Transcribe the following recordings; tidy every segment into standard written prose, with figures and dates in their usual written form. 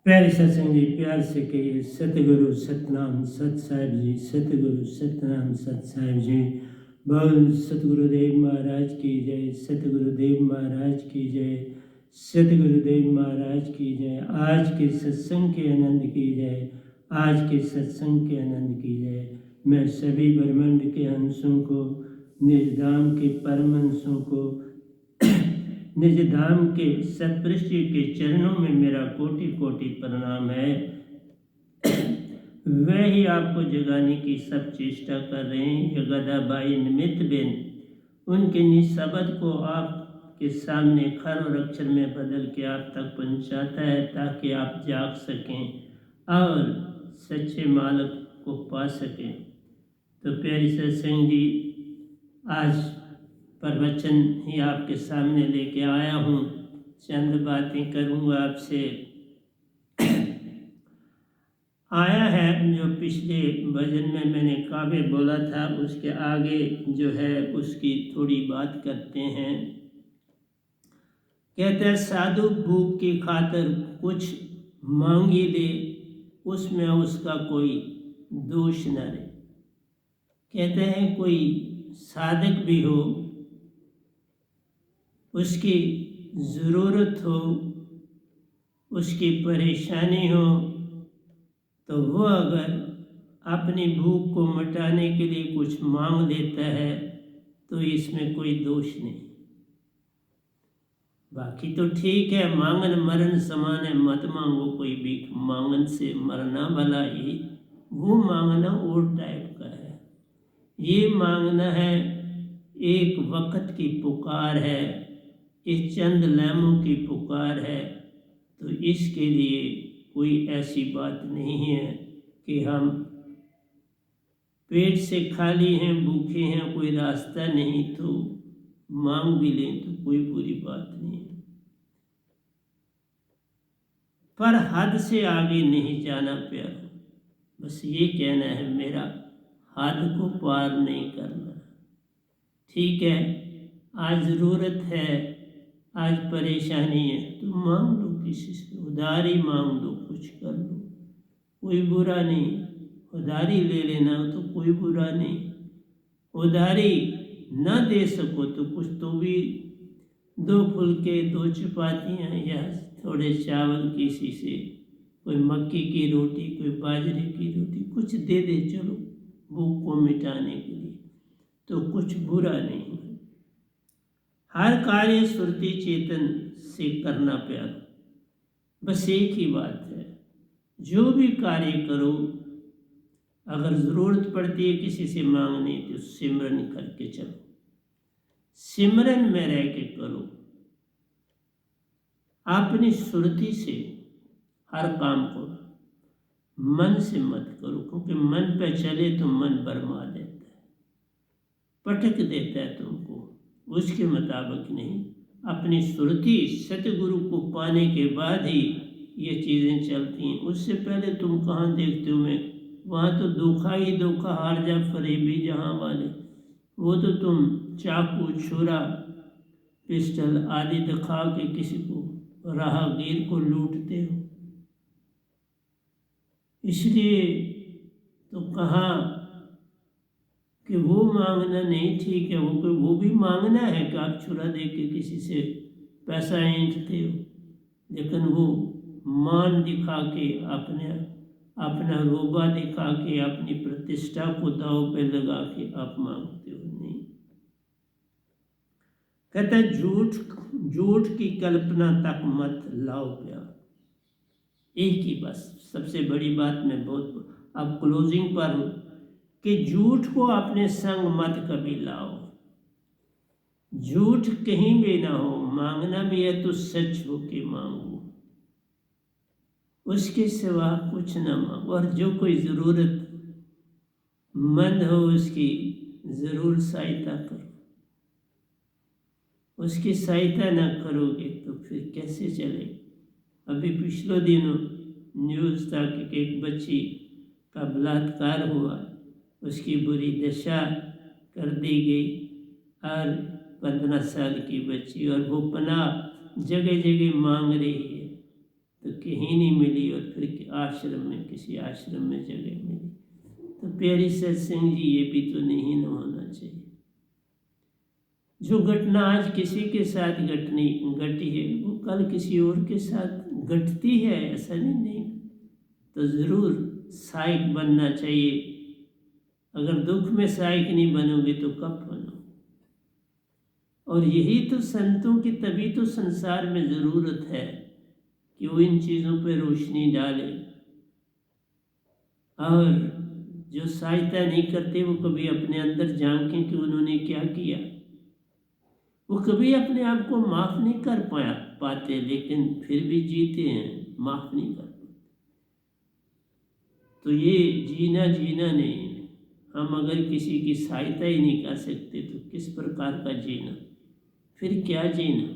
प्यारे सत्संग जी, प्यार से कहिए सतगुरु सतनाम सत साहिब जी, सतगुरु सतनाम सत साहिब जी। बोल सतगुरुदेव महाराज की जय, सतगुरुदेव महाराज की जय, सतगुरुदेव महाराज की जय। आज के सत्संग के आनंद की जय, आज के सत्संग के आनंद की जय। मैं सभी ब्रह्मांड के अंशों को, निज धाम के परम अंशों को, निज धाम के सतपुरुष जी के चरणों में मेरा कोटि कोटि प्रणाम है। वह ही आपको जगाने की सब चेष्टा कर रहे हैं। ये गदाबाई निमित्त बेन उनके निशब्द को आपके सामने खर और अक्षर में बदल के आप तक पहुंचाता है, ताकि आप जाग सकें और सच्चे मालिक को पा सकें। तो प्यारी सत्संग जी, आज प्रवचन ही आपके सामने लेके आया हूँ। चंद बातें करूँगा आपसे। आया है जो पिछले भजन में मैंने काव्य बोला था, उसके आगे जो है उसकी थोड़ी बात करते हैं। कहते हैं साधु भूख की खातिर कुछ मांगी ले, उसमें उसका कोई दोष न रहे। कहते हैं कोई साधक भी हो, उसकी ज़रूरत हो, उसकी परेशानी हो, तो वो अगर अपनी भूख को मिटाने के लिए कुछ मांग लेता है तो इसमें कोई दोष नहीं। बाकी तो ठीक है, मांगन मरण समान है, मत मांगो कोई भीख, मांगन से मरना भला ही। वो मांगना और टाइप का है, ये मांगना है एक वक्त की पुकार है, इस चंद लम्हों की पुकार है। तो इसके लिए कोई ऐसी बात नहीं है कि हम पेट से खाली हैं, भूखे हैं, कोई रास्ता नहीं तो मांग भी लें तो कोई बुरी बात नहीं है। पर हद से आगे नहीं जाना प्यारो, बस ये कहना है मेरा, हद को पार नहीं करना। ठीक है, आज ज़रूरत है, आज परेशानी है, तो मांग लो किसी से, उधारी मांग लो, कुछ कर लो, कोई बुरा नहीं। उधारी ले लेना तो कोई बुरा नहीं। उधारी ना दे सको तो कुछ तो भी, 2 फुलके 2 चपातियाँ या थोड़े चावल किसी से, कोई मक्की की रोटी, कोई बाजरे की रोटी, कुछ दे दे, चलो भूख को मिटाने के लिए, तो कुछ बुरा नहीं है। हर कार्य सुरती चेतन से करना प्यारो, बस एक ही बात है, जो भी कार्य करो अगर ज़रूरत पड़ती है किसी से मांगने तो सिमरन करके चलो, सिमरन में रह के करो, अपनी सुरती से हर काम को, मन से मत करो, क्योंकि मन पे चले तो मन बरमा देता है, पटक देता है तुमको, उसके मुताबिक नहीं। अपनी सुरती सतगुरु को पाने के बाद ही ये चीज़ें चलती हैं। उससे पहले तुम कहाँ देखते हो, मैं वहाँ तो धोखा ही धोखा, हार जा फरेबी जहाँ वाले, वो तो तुम चाकू छुरा पिस्टल आदि दिखा के किसी को राहगीर को लूटते हो। इसलिए तो कहा कि वो मांगना नहीं ठीक है, वो भी मांगना है कि आप छुरा दे के किसी से पैसा ऐंठते हो, लेकिन वो मान दिखा के, अपना रोबा दिखा के, अपनी प्रतिष्ठा को दांव पे लगा के आप मांगते हो नहीं। कहता है झूठ की कल्पना तक मत लाओ प्यार। एक ही बस सबसे बड़ी बात मैं बहुत अब क्लोजिंग पर हूँ कि झूठ को अपने संग मत कभी लाओ। झूठ कहीं भी ना हो, मांगना भी है तो सच हो के मांगो, उसके सिवा कुछ ना मांगो। और जो कोई ज़रूरत मंद हो उसकी ज़रूर सहायता करो, उसकी सहायता ना करोगे तो फिर कैसे चले। अभी पिछले दिनों न्यूज़ था कि एक बच्ची का बलात्कार हुआ, उसकी बुरी दशा कर दी गई, और 15 साल की बच्ची, और वो पनाह जगह जगह मांग रही है तो कहीं नहीं मिली, और आश्रम में, किसी आश्रम में जगह मिली। तो प्यारी सत्संग जी, ये भी तो नहीं न होना चाहिए। जो घटना आज किसी के साथ घटी है वो कल किसी और के साथ घटती है, ऐसा नहीं। तो ज़रूर सहायक बनना चाहिए। अगर दुख में सहायक नहीं बनोगे तो कब बनो। और यही तो संतों की, तभी तो संसार में ज़रूरत है कि वो इन चीज़ों पर रोशनी डाले। और जो सहायता नहीं करते वो कभी अपने अंदर झांकें कि उन्होंने क्या किया। वो कभी अपने आप को माफ़ नहीं कर पाते, लेकिन फिर भी जीते हैं, माफ़ नहीं कर पाते। तो ये जीना नहीं है। हम अगर किसी की सहायता ही नहीं कर सकते तो किस प्रकार का जीना, फिर क्या जीना।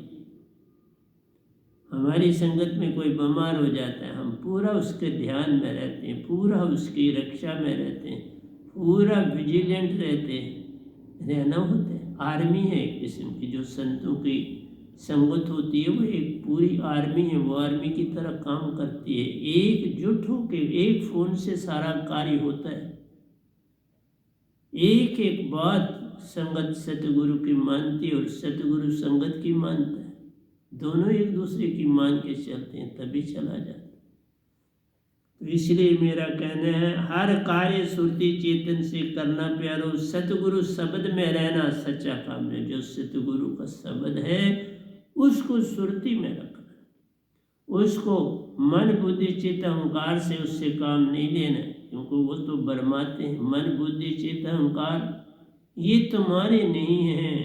हमारी संगत में कोई बीमार हो जाता है, हम पूरा उसके ध्यान में रहते हैं, पूरा उसकी रक्षा में रहते हैं, पूरा विजिलेंट रहते हैं, रहना होता है। आर्मी है एक किस्म की, जो संतों की संगत होती है वो एक पूरी आर्मी है, वो आर्मी की तरह काम करती है। एकजुट होकर एक फ़ोन से सारा कार्य होता है। एक एक बात संगत सतगुरु की मानती है और सतगुरु संगत की मानता है। दोनों एक दूसरे की मान के चलते हैं, तभी चला जाता है। तो इसलिए मेरा कहना है, हर कार्य सुरती चेतन से करना प्यारो। सतगुरु शब्द में रहना सच्चा काम है। जो सतगुरु का शब्द है उसको सुरती में रखना, उसको मन बुद्धि चित्त अहंकार से उससे काम नहीं लेना, क्योंकि वो तो बरमाते हैं। मन बुद्धि चित्त अहंकार ये तुम्हारे नहीं हैं।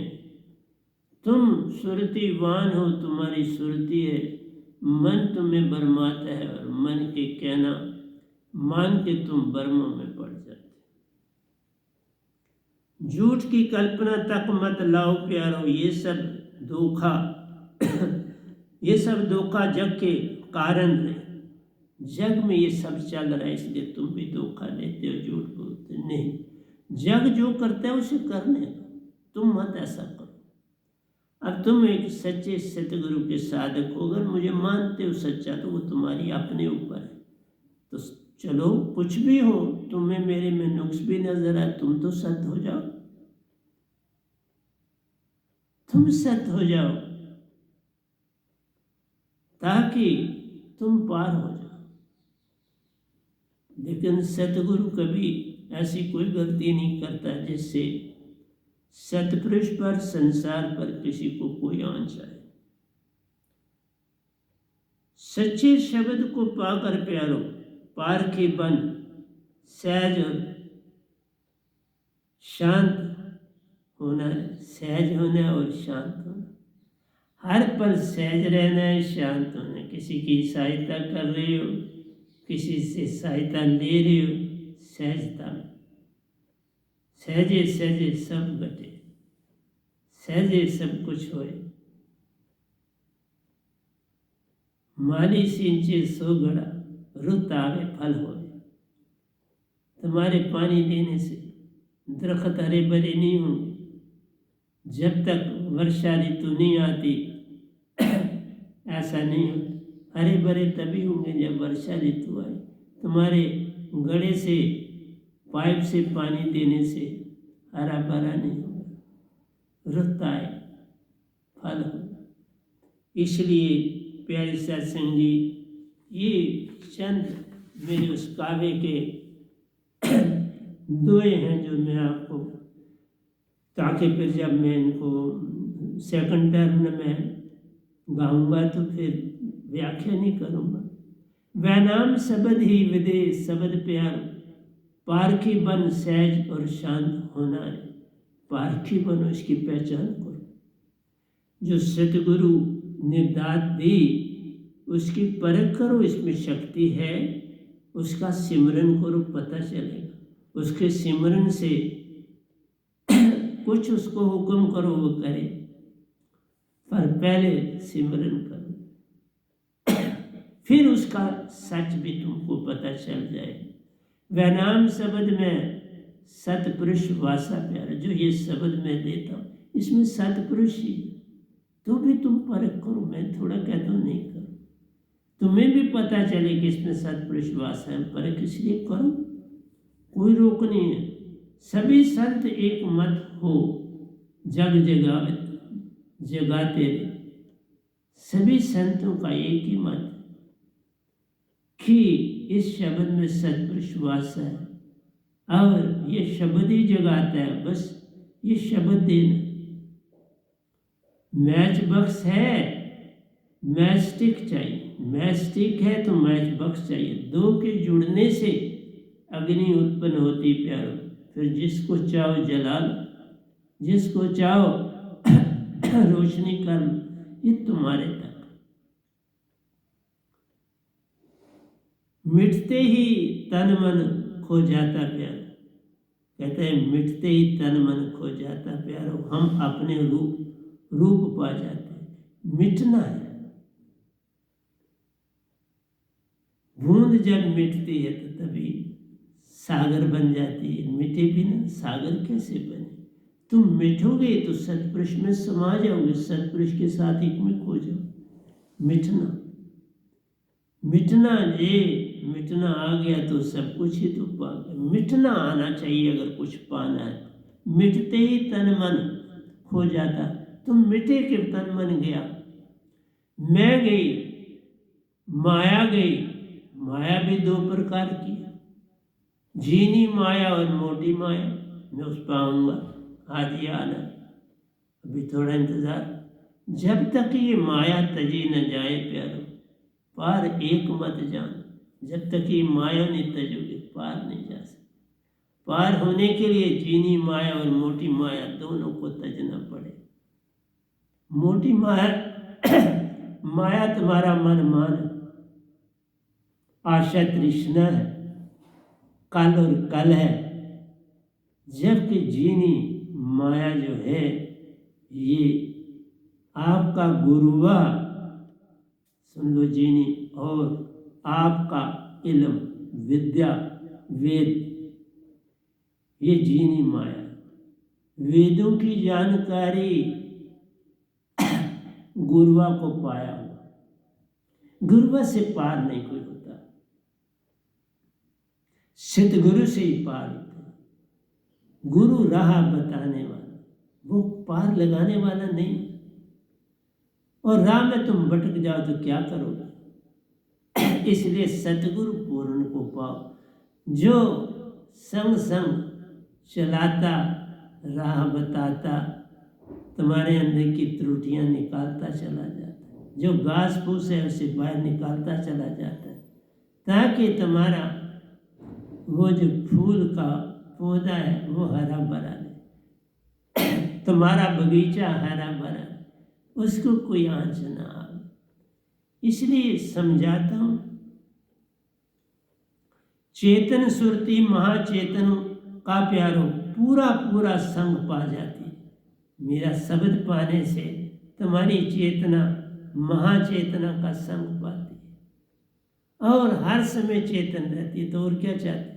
तुम सुरतिवान हो, तुम्हारी सुरती है। मन तुम्हें बरमाता है और मन के कहना मान के तुम बर्मों में पड़ जाते। झूठ की कल्पना तक मत लाओ प्यारो, ये सब धोखा ये सब धोखा जग के कारण है। जग में ये सब चल रहा है, इसलिए तुम भी धोखा लेते हो, झूठ बोलते नहीं। जग जो करता है उसे करने दो, तुम मत ऐसा करो। अब तुम एक सच्चे सतगुरु के साधक हो, अगर मुझे मानते हो सच्चा, तो वो तुम्हारी अपने ऊपर है। तो चलो, कुछ भी हो, तुम्हें मेरे में नुक्स भी नजर आए, तुम तो सत्य हो जाओ, तुम सत्य हो जाओ, ताकि तुम पार हो जाओ। लेकिन सतगुरु कभी ऐसी कोई गलती नहीं करता जिससे सतपुरुष पर, संसार पर किसी को कोई आंच आए। सच्चे शब्द को पाकर प्यारो, पारखी बन सहज और शांत होना है। सहज होना और शांत होना, हर पल सहज रहना है, शांत होना है। किसी की सहायता कर रहे हो, किसी से सहायता ले रहे हो, सहजता में। सहजे सहजे सब घटे, सहजे सब कुछ होए। माली सिंचे सो घड़ा, रुत आवे फल होए। तुम्हारे पानी देने से दरख्त हरे भरे नहीं होंगे। जब तक वर्षा ऋतु नहीं आती ऐसा नहीं होता। हरे भरे तभी होंगे जब वर्षा ऋतु आए। तुम्हारे गड़े से, पाइप से पानी देने से हरा भरा नहीं होगा, रुत आए फल होगा। इसलिए प्यारे सत्संग जी, ये चंद मेरे उस काव्य के दोए हैं जो मैं आपको, ताकि फिर जब मैं इनको सेकंड टर्म में गाऊंगा तो फिर व्याख्या नहीं करूंगा। वह नाम शब्द ही विदेश शब्द प्यार, पारखी बन सहज और शांत होना है। पारखी बनो, इसकी पहचान करो। जो सतगुरु ने दात दी उसकी परख करो, इसमें शक्ति है, उसका सिमरन करो, पता चलेगा। उसके सिमरन से कुछ उसको हुक्म करो वो करे, पर पहले सिमरन करो, फिर उसका सच भी तुमको पता चल जाए। वह नाम शब्द में सतपुरुष वासा प्यारा, जो ये शब्द मैं देता हूँ इसमें सतपुरुष ही, तो भी तुम परख करो। मैं थोड़ा कहता हूँ नहीं करो, तुम्हें भी पता चले कि इसमें सत्पुरुष वास है, पर इसलिए करो, कोई रोक नहीं है। सभी संत एक मत हो, जग जगाते रहे। सभी संतों का एक ही मत कि इस शब्द में सत्पुरुष वास है, और ये शब्द ही जगाता है। बस ये शब्द देना। मैच बक्स है, मैच स्टिक चाहिए। मैच स्टिक है तो मैच बक्स चाहिए। दो के जुड़ने से अग्नि उत्पन्न होती प्यारो। फिर जिसको चाहो जला लो, जिसको चाहो रोशनी कर लो, ये तुम्हारे तक। मिटते ही तन मन खो जाता प्यारो। कहते हैं मिटते ही तन मन खो जाता प्यारो। हम अपने रूप पा जाते हैं। मिटना है। बूंद जब मिटती है तो तभी सागर बन जाती है। मिटे बिना सागर कैसे बने? तुम मिटोगे तो सत्पुरुष में समा जाओगे, सत्पुरुष के साथ एक में खो जाओ। मिटना ये मिटना आ गया तो सब कुछ ही तो पा गया। मिटना आना चाहिए अगर कुछ पाना है। मिटते ही तन मन खो जाता। तुम मिटे के तन मन गया। मैं गई, माया गई। माया भी दो प्रकार की है, झीनी माया और मोटी माया। मैं उस पर आऊँगा, आज ही आना, अभी थोड़ा इंतज़ार। जब तक ये माया तजी न जाए प्यारो, पार एक मत जान। जब तक ये माया नहीं तजोगे पार नहीं जा सकते। पार होने के लिए झीनी माया और मोटी माया दोनों को तजना पड़े। मोटी माया माया तुम्हारा मन मान, आशा तृष्णा है, काल और कल है। जबकि जीनी माया जो है ये आपका गुरुआ, सुन लो जीनी, और आपका इल्म, विद्या, वेद, ये जीनी माया। वेदों की जानकारी गुरुआ को पाया हुआ। गुरुआ से पार नहीं कोई होता, सतगुरु से ही पार होता है। गुरु राह बताने वाला, वो पार लगाने वाला नहीं। और राह में तुम भटक जाओ तो क्या करोगे? इसलिए सतगुरु पूर्ण को पाओ, जो संग संग चलाता, राह बताता, तुम्हारे अंदर की त्रुटियां निकालता चला जाता है। जो घास फूस है उसे बाहर निकालता चला जाता है, ताकि तुम्हारा वो जो फूल का पौधा है वो हरा भरा रहे, तुम्हारा बगीचा हरा भरा, उसको कोई आंच ना आवे। इसलिए समझाता हूँ, चेतन सुरती महाचेतन का प्यारो पूरा पूरा संग पा जाती। मेरा शब्द पाने से तुम्हारी चेतना महाचेतना का संग पाती है, और हर समय चेतन रहती है। तो और क्या चाहती?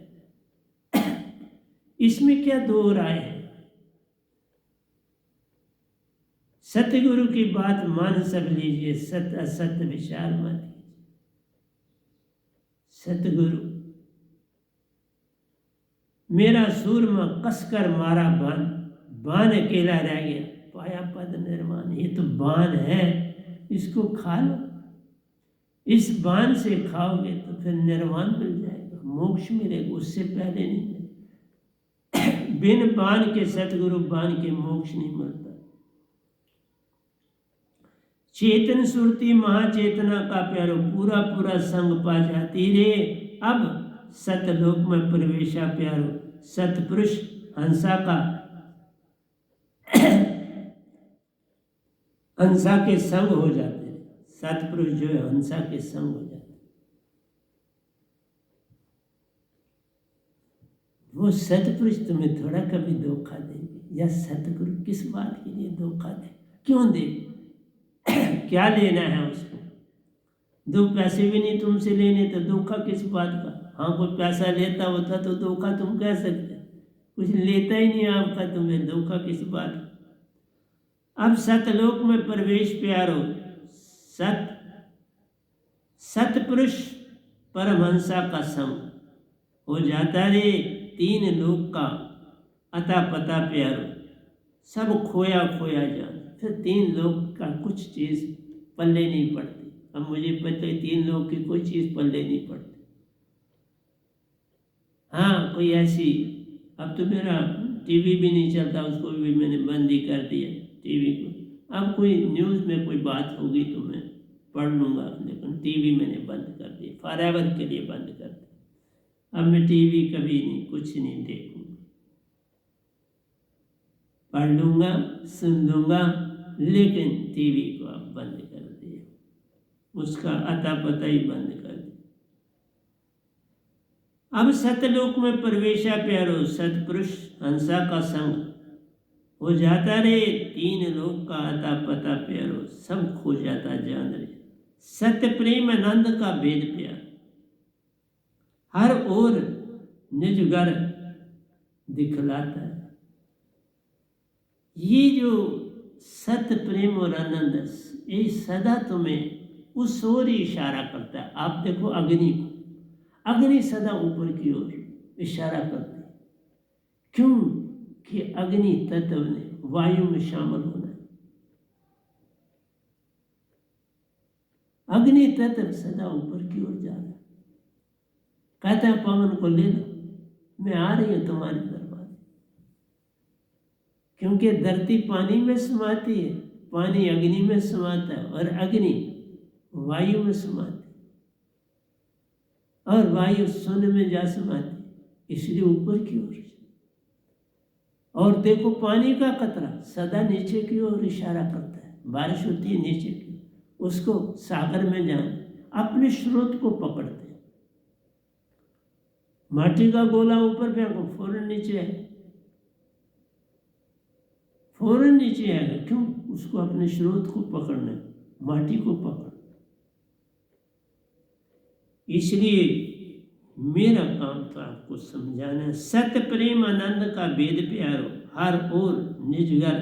इसमें क्या दो राय है? सतगुरु की बात मान सब लीजिए, सत्य असत्य विचार मत कीजिए। सतगुरु मेरा सूरमा कसकर मारा बाण, बाण अकेला रह गया, पाया पद निर्वाण। ये तो बाण है, इसको खा लो। इस बाण से खाओगे तो फिर निर्वाण मिल जाएगा, मोक्ष मिलेगा, उससे पहले नहीं मिलेगा। बिन बाण के सतगुरु बाण के मोक्ष नहीं मिलता। चेतन सुरती महाचेतना का प्यारो पूरा पूरा संग पा जाती रे। अब सतलोक में प्रवेशा प्यारो, सतपुरुष हंसा का हंसा के संग हो जाते हैं। सतपुरुष जो है हंसा के संग हो जाते हैं। वो सतपुरुष तुम्हें थोड़ा कभी धोखा देंगे, या सतगुरु किस बात के लिए धोखा दे, क्यों दे? क्या लेना है उसको? दो पैसे भी नहीं तुमसे लेने, तो धोखा किस बात का? हाँ, कोई पैसा लेता होता तो धोखा तुम कह सकते, कुछ लेता ही नहीं आपका, तुम्हें धोखा किस बात का? अब सतलोक में प्रवेश प्यारो, सतपुरुष परमहंसा का संग हो जाता रे, तीन लोक का अता पता प्यारो, सब खोया खोया जान। फिर तीन लोक का कुछ चीज़ पल्ले नहीं पड़ती। अब मुझे पता है तीन लोक की कोई चीज़ पल्ले नहीं पड़ती। हाँ, कोई ऐसी, अब तो मेरा टीवी भी नहीं चलता, उसको भी मैंने बंद ही कर दिया टीवी को। अब कोई न्यूज़ में कोई बात होगी तो मैं पढ़ लूँगा, लेकिन टीवी मैंने बंद कर दिया, फॉरएवर के लिए बंद कर दिया। अब मैं टीवी कभी नहीं, कुछ नहीं देखूँगा। पढ़ लूँगा, सुन लूँगा, लेकिन टीवी को अब बंद कर दिया, उसका अता पता ही बंद कर दिया। अब सतलोक में प्रवेशा प्यारो, सतपुरुष हंसा का संग हो जाता रे, तीन लोक का अता पता प्यारो, सब खो जाता जान रे। सत्य प्रेम आनंद का भेद प्यार, हर ओर निज घर दिखलाता है। ये जो सत्य प्रेम और आनंद ये सदा तुम्हें उस ओर ही इशारा करता है। आप देखो अग्नि को, अग्नि सदा ऊपर की ओर इशारा करती है। क्यों? कि अग्नि तत्व ने वायु में शामिल होना है। अग्नि तत्व सदा ऊपर की ओर जा रहा है। कहता है पवन को ले लो, मैं आ रही हूं तुम्हारे दरबार। क्योंकि धरती पानी में समाती है, पानी अग्नि में समाता है, और अग्नि वायु में समाती है, और वायु शून्य में जा समाती, इसलिए ऊपर की ओर। और देखो पानी का कतरा सदा नीचे की ओर इशारा करता है। बारिश होती है नीचे की, उसको सागर में जान अपने स्रोत को पकड़ते हैं। माटी का गोला ऊपर फेंको, फौरन नीचे है, फौरन नीचे आएगा। क्यों? उसको अपने स्रोत को पकड़ना है, माटी को पकड़। इसलिए मेरा काम तो आपको समझाना है, सत्य प्रेम आनंद का भेद प्यारो, हर ओर निज घर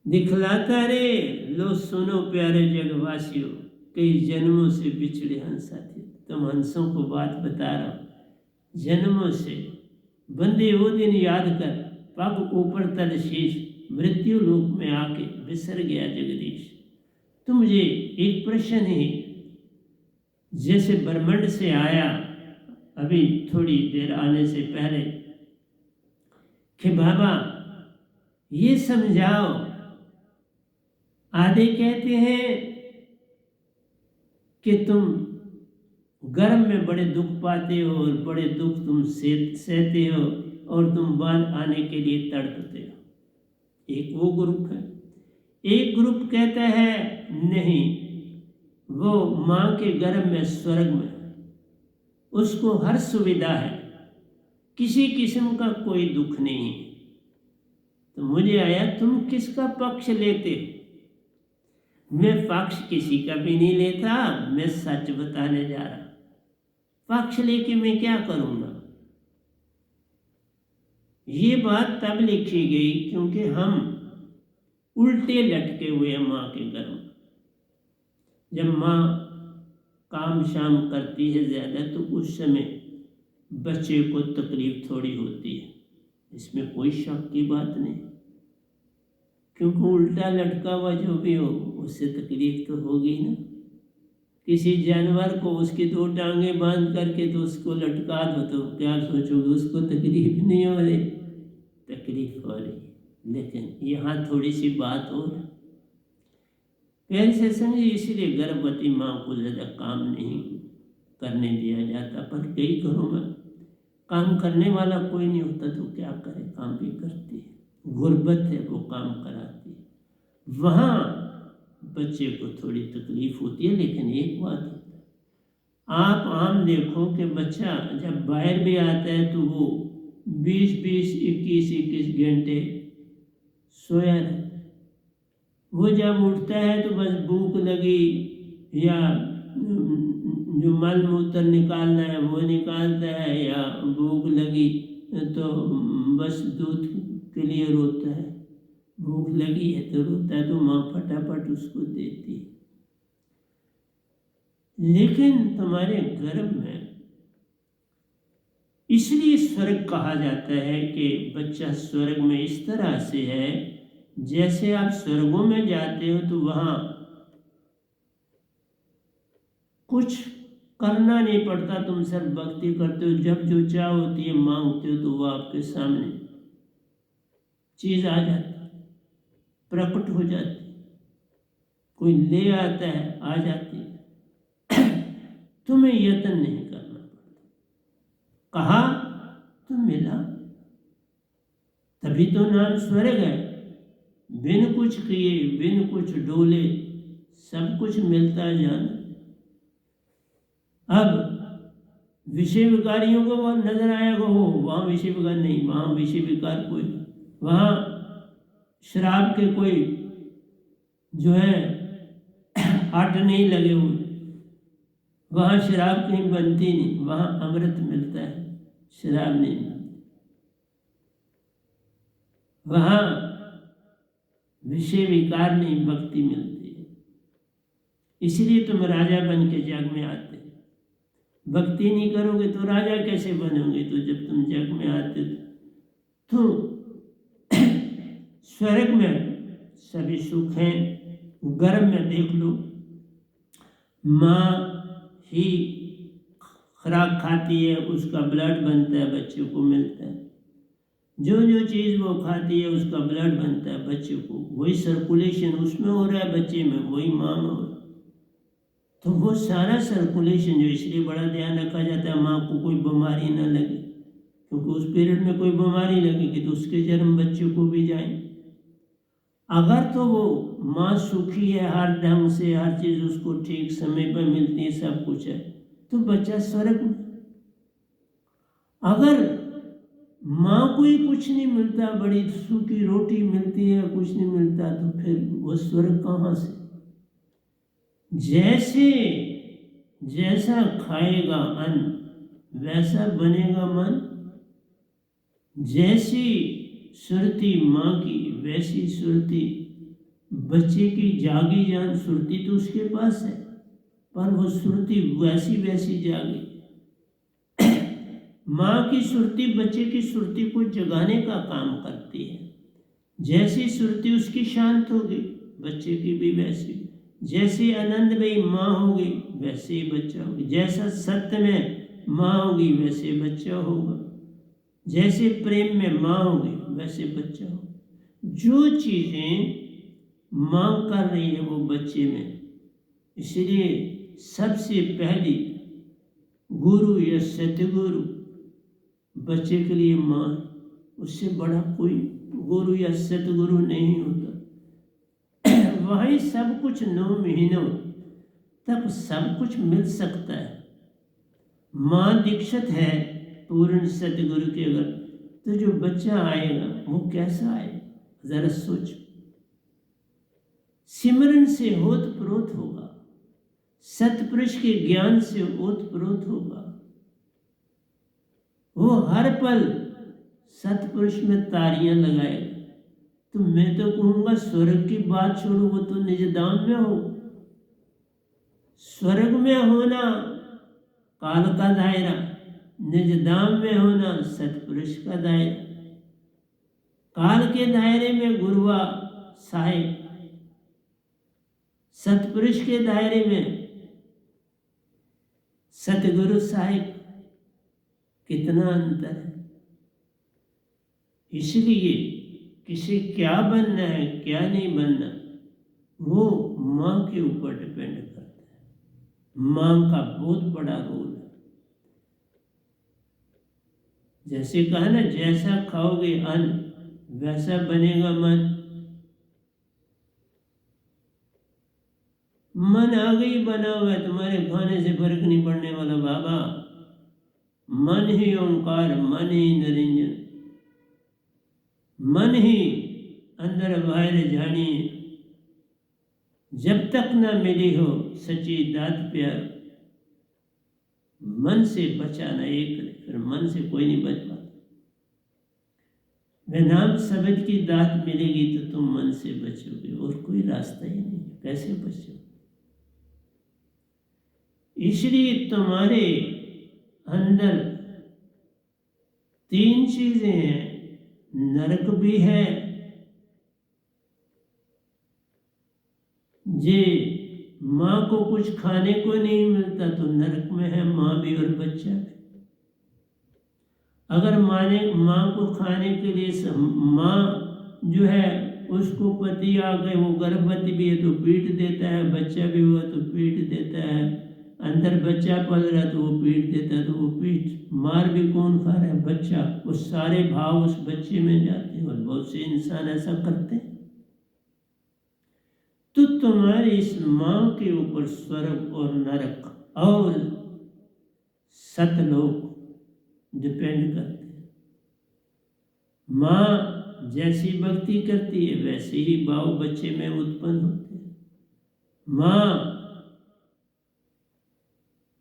दिखलाता रे। लो सुनो प्यारे जगवासियों, कई जन्मों से बिछड़े हंस साथी। तुम हंसों को बात बता रहा हूं, जन्मों से बंदे वो दिन याद कर, पग ऊपर तल शीश, मृत्यु लोक में आके बिसर गया जगदीश। तो मुझे एक प्रश्न है, जैसे ब्रह्मांड से आया अभी थोड़ी देर आने से पहले, कि बाबा ये समझाओ, आधे कहते हैं कि तुम गर्म में बड़े दुख पाते हो और बड़े दुख तुम सहते हो और तुम बाहर आने के लिए तड़पते हो, एक वो ग्रुप है। एक ग्रुप कहता है नहीं, वो माँ के गर्भ में स्वर्ग में उसको हर सुविधा है, किसी किस्म का कोई दुख नहीं है। तो मुझे आया तुम किसका पक्ष लेते? मैं पक्ष किसी का भी नहीं लेता, मैं सच बताने जा रहा। पक्ष लेके मैं क्या करूँगा? ये बात तब लिखी गई क्योंकि हम उल्टे लटके हुए हैं माँ के गर्भ में। जब माँ काम शाम करती है ज़्यादा तो उस समय बच्चे को तकलीफ थोड़ी होती है, इसमें कोई शक की बात नहीं, क्योंकि उल्टा लटका हुआ जो भी हो उससे तकलीफ तो होगी ना। किसी जानवर को उसकी दो टांगें बांध करके तो उसको लटका दो तो क्या सोचोगे? उसको तकलीफ नहीं हो रही? तकलीफ हो रही। लेकिन यहाँ थोड़ी सी बात और प्यारे से समझिए, इसलिए गर्भवती माँ को ज़्यादा काम नहीं करने दिया जाता। पर कई घरों में काम करने वाला कोई नहीं होता तो क्या करे, काम भी करती है, गुर्बत है वो काम कराती है, वहाँ बच्चे को थोड़ी तकलीफ होती है। लेकिन एक बात होता है, आप आम देखो कि बच्चा जब बाहर भी आता है तो वो 20-20, 21-21 घंटे सोया रहता है। वो जब उठता है तो बस भूख लगी या जो मल मूत्र निकालना है वो निकालता है, या भूख लगी तो बस दूध के लिए रोता है, भूख लगी है तो रोता है, तो माँ फटाफट उसको देती है। लेकिन तुम्हारे गर्भ में इसलिए स्वर्ग कहा जाता है कि बच्चा स्वर्ग में इस तरह से है, जैसे आप स्वर्गों में जाते हो तो वहां कुछ करना नहीं पड़ता, तुम सब भक्ति करते हो, जब जो चाह होती है मांगते हो तो वो आपके सामने चीज आ जाती, प्रकट हो जाती, कोई ले आता है, आ जाती है। तुम्हें यत्न नहीं करना पड़ता, कहा तो मिला, तभी तो नाम स्वर्ग है। बिन कुछ किए बिन कुछ डोले सब कुछ मिलता जाना। अब विषय विकारियों को वो नजर आएगा, हो वहां विषय विकार नहीं, वहां विषय विकार कोई, वहां शराब के कोई जो है आट नहीं लगे हुए, वहां शराब कहीं बनती नहीं, वहां अमृत मिलता है, शराब नहीं मिलती। वहां विषय विकार नहीं, भक्ति मिलती है। इसलिए तुम राजा बन के जग में आते, भक्ति नहीं करोगे तो राजा कैसे बनोगे? तो जब तुम जग में आते तो स्वर्ग में सभी सुख हैं। गर्भ में देख लो, माँ ही खुराक खाती है, उसका ब्लड बनता है, बच्चे को मिलता है। जो जो चीज़ वो खाती है उसका ब्लड बनता है बच्चे को, वही सर्कुलेशन उसमें हो रहा है, बच्चे में वही माँ में हो रहा है। तो वो सारा सर्कुलेशन जो, इसलिए बड़ा ध्यान रखा जाता है माँ को कोई बीमारी ना लगे, क्योंकि उस पीरियड में कोई बीमारी लगेगी तो उसके जन्म बच्चे को भी जाए। अगर तो वो माँ सुखी है, हर ढंग से हर चीज़ उसको ठीक समय पर मिलती है, सब कुछ है, तो बच्चा स्वर्ग में। अगर माँ को ही कुछ नहीं मिलता, बड़ी सूखी रोटी मिलती है, कुछ नहीं मिलता, तो फिर वो स्वर्ग कहाँ से? जैसे जैसा खाएगा अन्न वैसा बनेगा मन, जैसी सुरती माँ की वैसी सुरती बच्चे की। जागी जान सुरती तो उसके पास है, पर वो सुरती वैसी वैसी जागी। माँ की सुरती बच्चे की सुरती को जगाने का काम करती है। जैसी सुरती उसकी शांत होगी, बच्चे की भी वैसी। जैसी आनंदमयी माँ होगी वैसे ही बच्चा होगा, जैसा सत्य में माँ होगी वैसे बच्चा होगा, जैसे प्रेम में माँ होगी वैसे बच्चा होगा। जो चीज़ें माँ कर रही है वो बच्चे में, इसलिए सबसे पहली गुरु या सतगुरु बच्चे के लिए माँ, उससे बड़ा कोई गुरु या सतगुरु नहीं होता। वही सब कुछ 9 महीनों तक सब कुछ मिल सकता है। माँ दीक्षित है पूर्ण सतगुरु के, अगर तो जो बच्चा आएगा वो कैसा आएगा जरा सोच। सिमरन से ओतप्रोत होगा, सतपुरुष के ज्ञान से ओतप्रोत होगा, वो हर पल सतपुरुष में तारियां लगाएगा। तो मैं तो कहूंगा स्वर्ग की बात छोड़ो, वो तो निज धाम में हो। स्वर्ग में होना काल का दायरा, निज धाम में होना सतपुरुष का दायरा। काल के दायरे में गुरुआ साहिब, सतपुरुष के दायरे में सतगुरु साहिब, कितना अंतर है। इसलिए किसे क्या बनना है क्या नहीं बनना वो माँ के ऊपर डिपेंड करता है। माँ का बहुत बड़ा रोल है। जैसे कहा ना, जैसा खाओगे अन्न वैसा बनेगा मन। मन आगे ही बना हुआ है, तुम्हारे खाने से फर्क नहीं पड़ने वाला बाबा। मन ही ओंकार, मन ही निरंजन, मन ही अंदर बाहर जानिए। जब तक न मिली हो सच्ची दात प्यार, मन से बचाना एक, फिर मन से कोई नहीं बच पाता। वह नाम शब्द की दात मिलेगी तो तुम मन से बचोगे, और कोई रास्ता ही नहीं, कैसे बचोगे? इसलिए तुम्हारे अंदर 3 चीजें हैं, नरक भी है, जे माँ को कुछ खाने को नहीं मिलता तो नरक में है माँ भी और बच्चा भी। अगर माँ को खाने के लिए माँ जो है उसको पति आ गए, वो गर्भवती भी है तो पीट देता है, बच्चा भी हुआ तो पीट देता है, अंदर बच्चा पल रहा है तो वो पीट देता है, तो वो पीट मार भी कौन खा रहा है? बच्चा। वो सारे भाव उस बच्चे में जाते हैं और बहुत से इंसान ऐसा करते हैं। तो तुम्हारी इस माँ के ऊपर स्वर्ग और नरक और सतलोक डिपेंड करते हैं। माँ जैसी भक्ति करती है वैसे ही भाव बच्चे में उत्पन्न होते हैं। माँ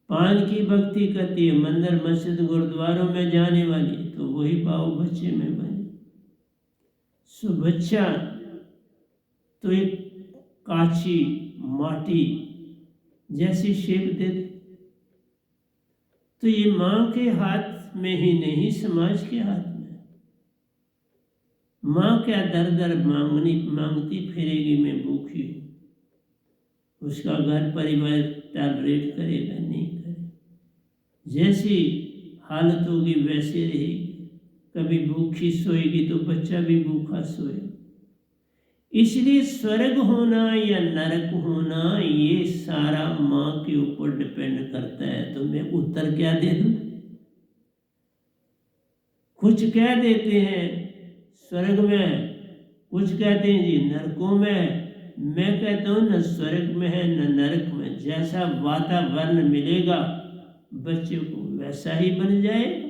पान की भक्ति करती है, मंदिर मस्जिद गुरुद्वारों में जाने वाली, तो वही भाव बच्चे में बने। सो बच्चा तो एक काची माटी जैसी शेप दे दे, तो ये माँ के हाथ में ही नहीं समाज के हाथ में। माँ क्या दर दर मांगती फिरेगी, मैं भूखी हूँ, उसका घर परिवार टॉलरेट करेगा नहीं करेगा, जैसी हालत होगी वैसे रहेगी। कभी भूखी सोएगी तो बच्चा भी भूखा सोएगा। इसलिए स्वर्ग होना या नरक होना ये सारा माँ के ऊपर डिपेंड करता है। तो मैं उत्तर क्या दे दूं? कुछ कह देते हैं स्वर्ग में, कुछ कहते हैं जी नरकों में। मैं कहता हूँ न स्वर्ग में है न नरक में, जैसा वातावरण मिलेगा बच्चे को वैसा ही बन जाएगा।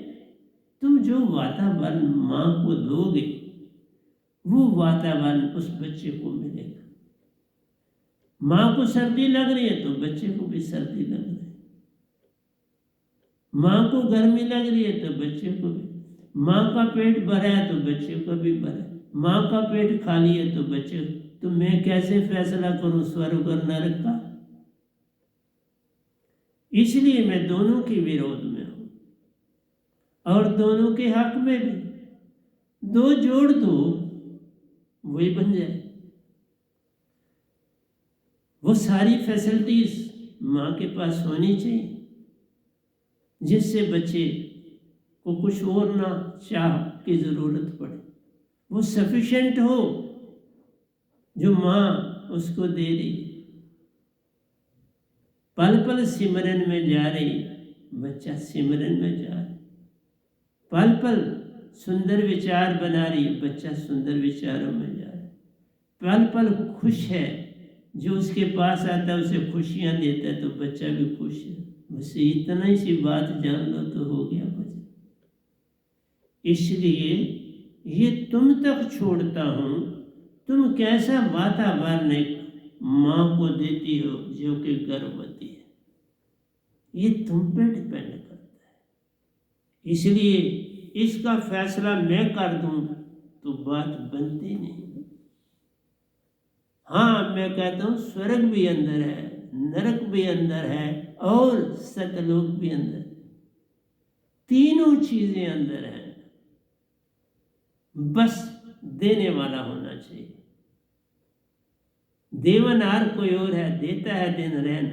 तुम जो वातावरण माँ को दोगे वो वातावरण उस बच्चे को मिलेगा। माँ को सर्दी लग रही है तो बच्चे को भी सर्दी लग रही है, माँ को गर्मी लग रही है तो बच्चे को भी, माँ का पेट भरा है तो बच्चे को भी भरा है, माँ का पेट खाली है तो बच्चे। तो मैं कैसे फैसला करूं स्वर्ग और नरक का? इसलिए मैं दोनों के विरोध में हूं और दोनों के हक में भी। दो जोड़ दो वही बन जाए। वो सारी फैसिलिटीज माँ के पास होनी चाहिए जिससे बच्चे को कुछ और ना चाह की जरूरत पड़े, वो सफिशिएंट हो जो माँ उसको दे रही। पल पल सिमरन में जा रही, बच्चा सिमरन में जा रहा। पल पल सुंदर विचार बना रही, बच्चा सुंदर विचारों में जा रहा। पल पल खुश है, जो उसके पास आता है उसे खुशियां देता है तो बच्चा भी खुश है। बस इतना ही सी बात जान लो तो हो गया बच्चा। इसलिए ये तुम तक छोड़ता हूं, तुम कैसा वातावरण माँ को देती हो जो कि गर्भवती है, ये तुम पे डिपेंड करता है। इसलिए इसका फैसला मैं कर दूं तो बात बनती नहीं। हाँ, मैं कहता हूं स्वर्ग भी अंदर है, नरक भी अंदर है और सतलोक भी अंदर है। तीनों चीजें अंदर हैं, बस देने वाला होना चाहिए। देवनार कोई और है, देता है दिन रहन,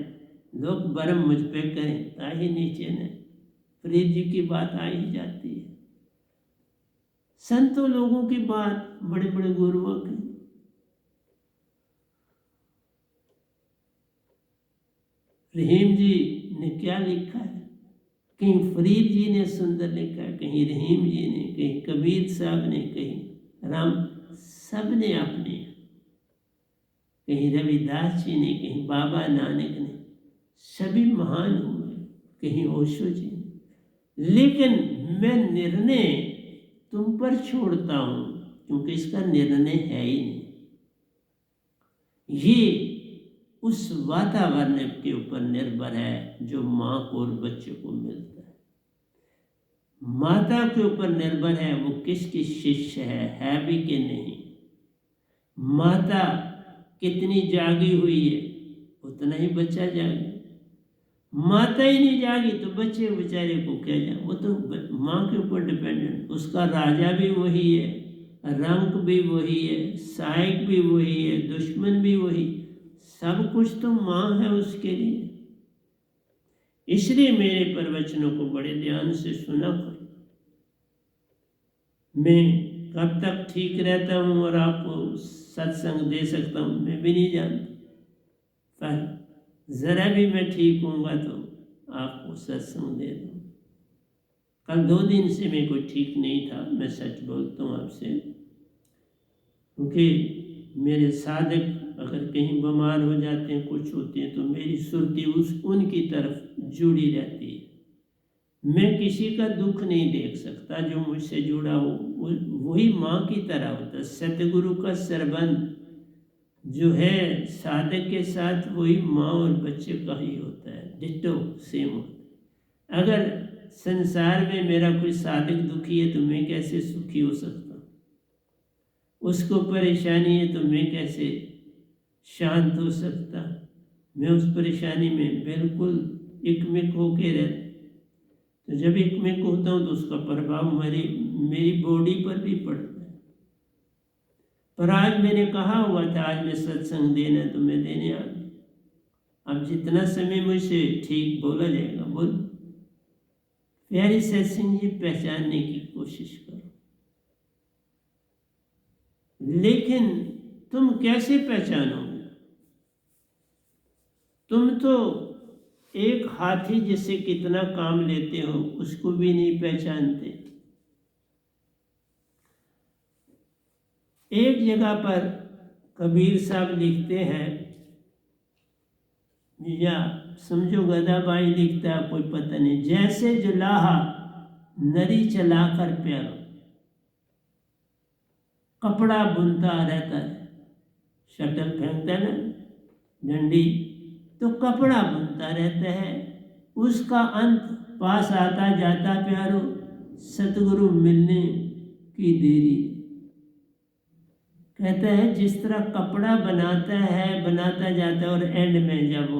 लोग बरम मुझ पे करें ताही नीचे ने। फरीद जी की बात आ ही जाती है, संतों लोगों की बात, बड़े बड़े गुरुओं की। रहीम जी ने क्या लिखा है, कहीं फरीद जी ने सुंदर लिखा है, कहीं रहीम जी ने, कहीं कबीर साहब ने, कहीं राम, सब ने अपने, कहीं रविदास जी ने, कहीं बाबा नानक ने, सभी महान हुए, कहीं ओशो जी ने। लेकिन मैं निर्णय तुम पर छोड़ता हूं क्योंकि इसका निर्णय है ही नहीं। ये उस वातावरण के ऊपर निर्भर है जो माँ को और बच्चे को मिलता है। माता के ऊपर निर्भर है वो किसकी शिष्य है भी कि नहीं। माता कितनी जागी हुई है उतना ही बच्चा जागे। माता ही नहीं जागी तो बच्चे बेचारे को क्या जाए, वो तो माँ के ऊपर डिपेंडेंट, उसका राजा भी वही है, रंक भी वही है, सहायक भी वही है, दुश्मन भी वही, सब कुछ तो माँ है उसके लिए। इसलिए मेरे प्रवचनों को बड़े ध्यान से सुना करो। मैं कब तक ठीक रहता हूँ और आपको सत्संग दे सकता हूँ मैं भी नहीं जानता, पर ज़रा भी मैं ठीक हूँगा तो आपको सत्संग दे दूँ। कल 2 दिन से मैं कोई ठीक नहीं था, मैं सच बोलता हूँ आपसे, क्योंकि मेरे साधक अगर कहीं बीमार हो जाते हैं, कुछ होते हैं, तो मेरी सुरती उनकी तरफ जुड़ी रहती है। मैं किसी का दुख नहीं देख सकता, जो मुझसे जुड़ा हो वही माँ की तरह होता है। सतगुरु का संबंध जो है साधक के साथ, वही माँ और बच्चे का ही होता है, डिट्टो सेम होता है। अगर संसार में मेरा कोई साधक दुखी है तो मैं कैसे सुखी हो सकता हूँ, उसको परेशानी है तो मैं कैसे शांत हो सकता। मैं उस परेशानी में बिल्कुल एकमिक होके रहता, तो जब एकमिक होता हूँ तो उसका प्रभाव मेरी बॉडी पर भी पड़ता है। पर आज मैंने कहा हुआ था आज मैं सत्संग देना, तो मैं देने आ गया। अब जितना समय मुझसे ठीक बोला जाएगा बोल। प्यारी सत्संग जी पहचानने की कोशिश करो, लेकिन तुम कैसे पहचानोगे? तुम तो एक हाथी जिससे कितना काम लेते हो उसको भी नहीं पहचानते। एक जगह पर कबीर साहब लिखते हैं, या समझो गदाबाई लिखता है, कोई पता नहीं, जैसे जुलाहा नरी चलाकर प्यारो, कपड़ा बुनता रहता है, शटल फेंकता है ना डंडी, तो कपड़ा बुनता रहता है, उसका अंत पास आता जाता प्यारो, सतगुरु मिलने की देरी। कहता है जिस तरह कपड़ा बनाता जाता है, और एंड में जब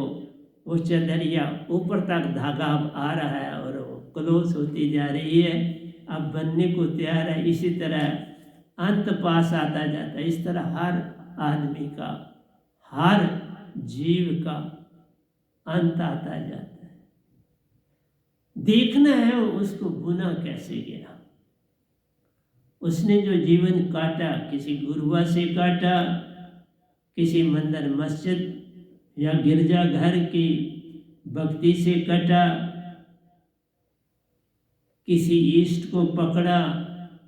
वो चदरिया ऊपर तक धागा आ रहा है और वो क्लोज होती जा रही है, अब बनने को तैयार है, इसी तरह अंत पास आता जाता है। इस तरह हर आदमी का, हर जीव का अंत आता जाता है। देखना है उसको बुना कैसे गया। उसने जो जीवन काटा, किसी गुरुआ से काटा, किसी मंदिर मस्जिद या गिरजा घर की भक्ति से कटा, किसी ईष्ट को पकड़ा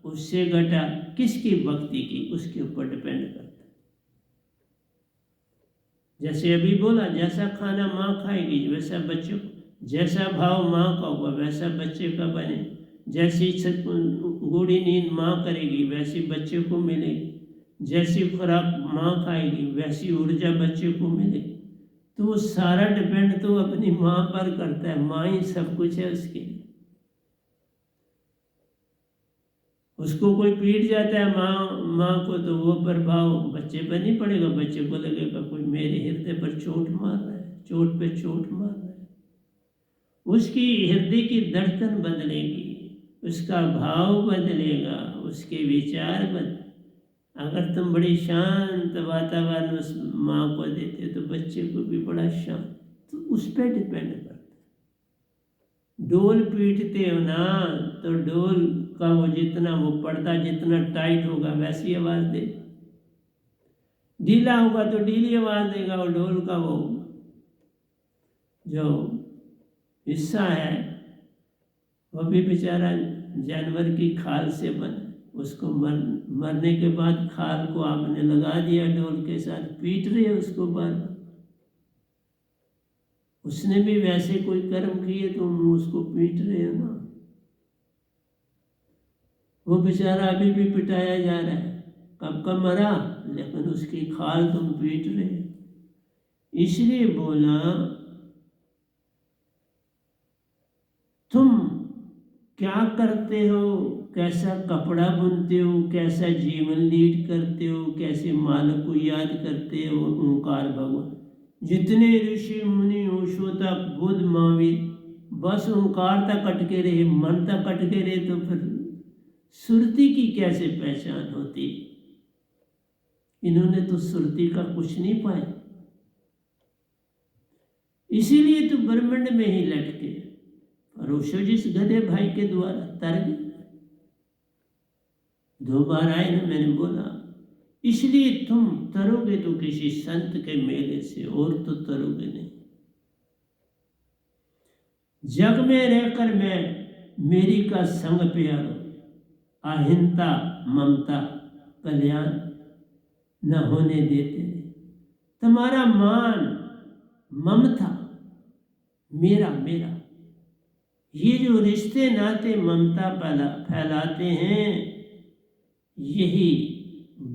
उससे घटा, किसकी भक्ति की उसके ऊपर डिपेंड करता है। जैसे अभी बोला, जैसा खाना माँ खाएगी वैसा बच्चों को, जैसा भाव माँ का होगा वैसा बच्चे का बने, जैसी गूढ़ी नींद माँ करेगी वैसी बच्चे को मिलेगी, जैसी खुराक माँ खाएगी वैसी ऊर्जा बच्चे को मिलेगी। तो वो सारा डिपेंड तो अपनी माँ पर करता है, माँ ही सब कुछ है उसके लिए। उसको कोई पीट जाता है माँ को, तो वो प्रभाव बच्चे पर नहीं पड़ेगा, बच्चे को लगेगा कोई मेरे हृदय पर चोट मार रहा है, चोट पे चोट मार रहा है। उसकी हृदय की धड़कन बदलेगी, उसका भाव बदलेगा, उसके विचार बदलेंगे। अगर तुम बड़ी शांत वातावरण उस माँ को देते तो बच्चे को भी बड़ा शांत, तो उस पर डिपेंड करता है। डोल पीटते हो ना, तो डोल का वो जितना वो पर्दा जितना टाइट होगा वैसी आवाज़ दे, ढीला होगा तो ढीली आवाज़ देगा। और डोल का वो जो हिस्सा है वो भी बेचारा जानवर की खाल से बना, उसको मरने के बाद खाल को आपने लगा दिया डोल के साथ, पीट रहे उसको बार बार। उसने भी वैसे कोई कर्म किए तो उसको पीट रहे हो ना। वो बेचारा अभी भी पिटाया जा रहा है, कब का मरा, लेकिन उसकी खाल तुम पीट रहे। इसलिए बोला तुम क्या करते हो, कैसा कपड़ा बुनते हो, कैसा जीवन लीड करते हो, कैसे मालिक को याद करते हो, ओंकार भगवान, जितने ऋषि मुनि ओशो तक बुद्ध महावीर बस ओंकार तक अटके रहे, मन तक अटके रहे, तो फिर सुरती की कैसे पहचान होती? इन्होंने तो सुरती का कुछ नहीं पाया, इसीलिए तो ब्रह्मांड में ही लटके। और ओशो जिस गधे भाई के द्वारा तर गए, 2 बार आए ना, मैंने बोला इसलिए तुम तरोगे तो किसी संत के मेले से, और तो तरोगे नहीं। जग में रहकर मैं मेरी का संग प्यारो, अहिंसा ममता कल्याण न होने देते। तुम्हारा मान ममता मेरा मेरा, ये जो रिश्ते नाते ममता फैलाते हैं, यही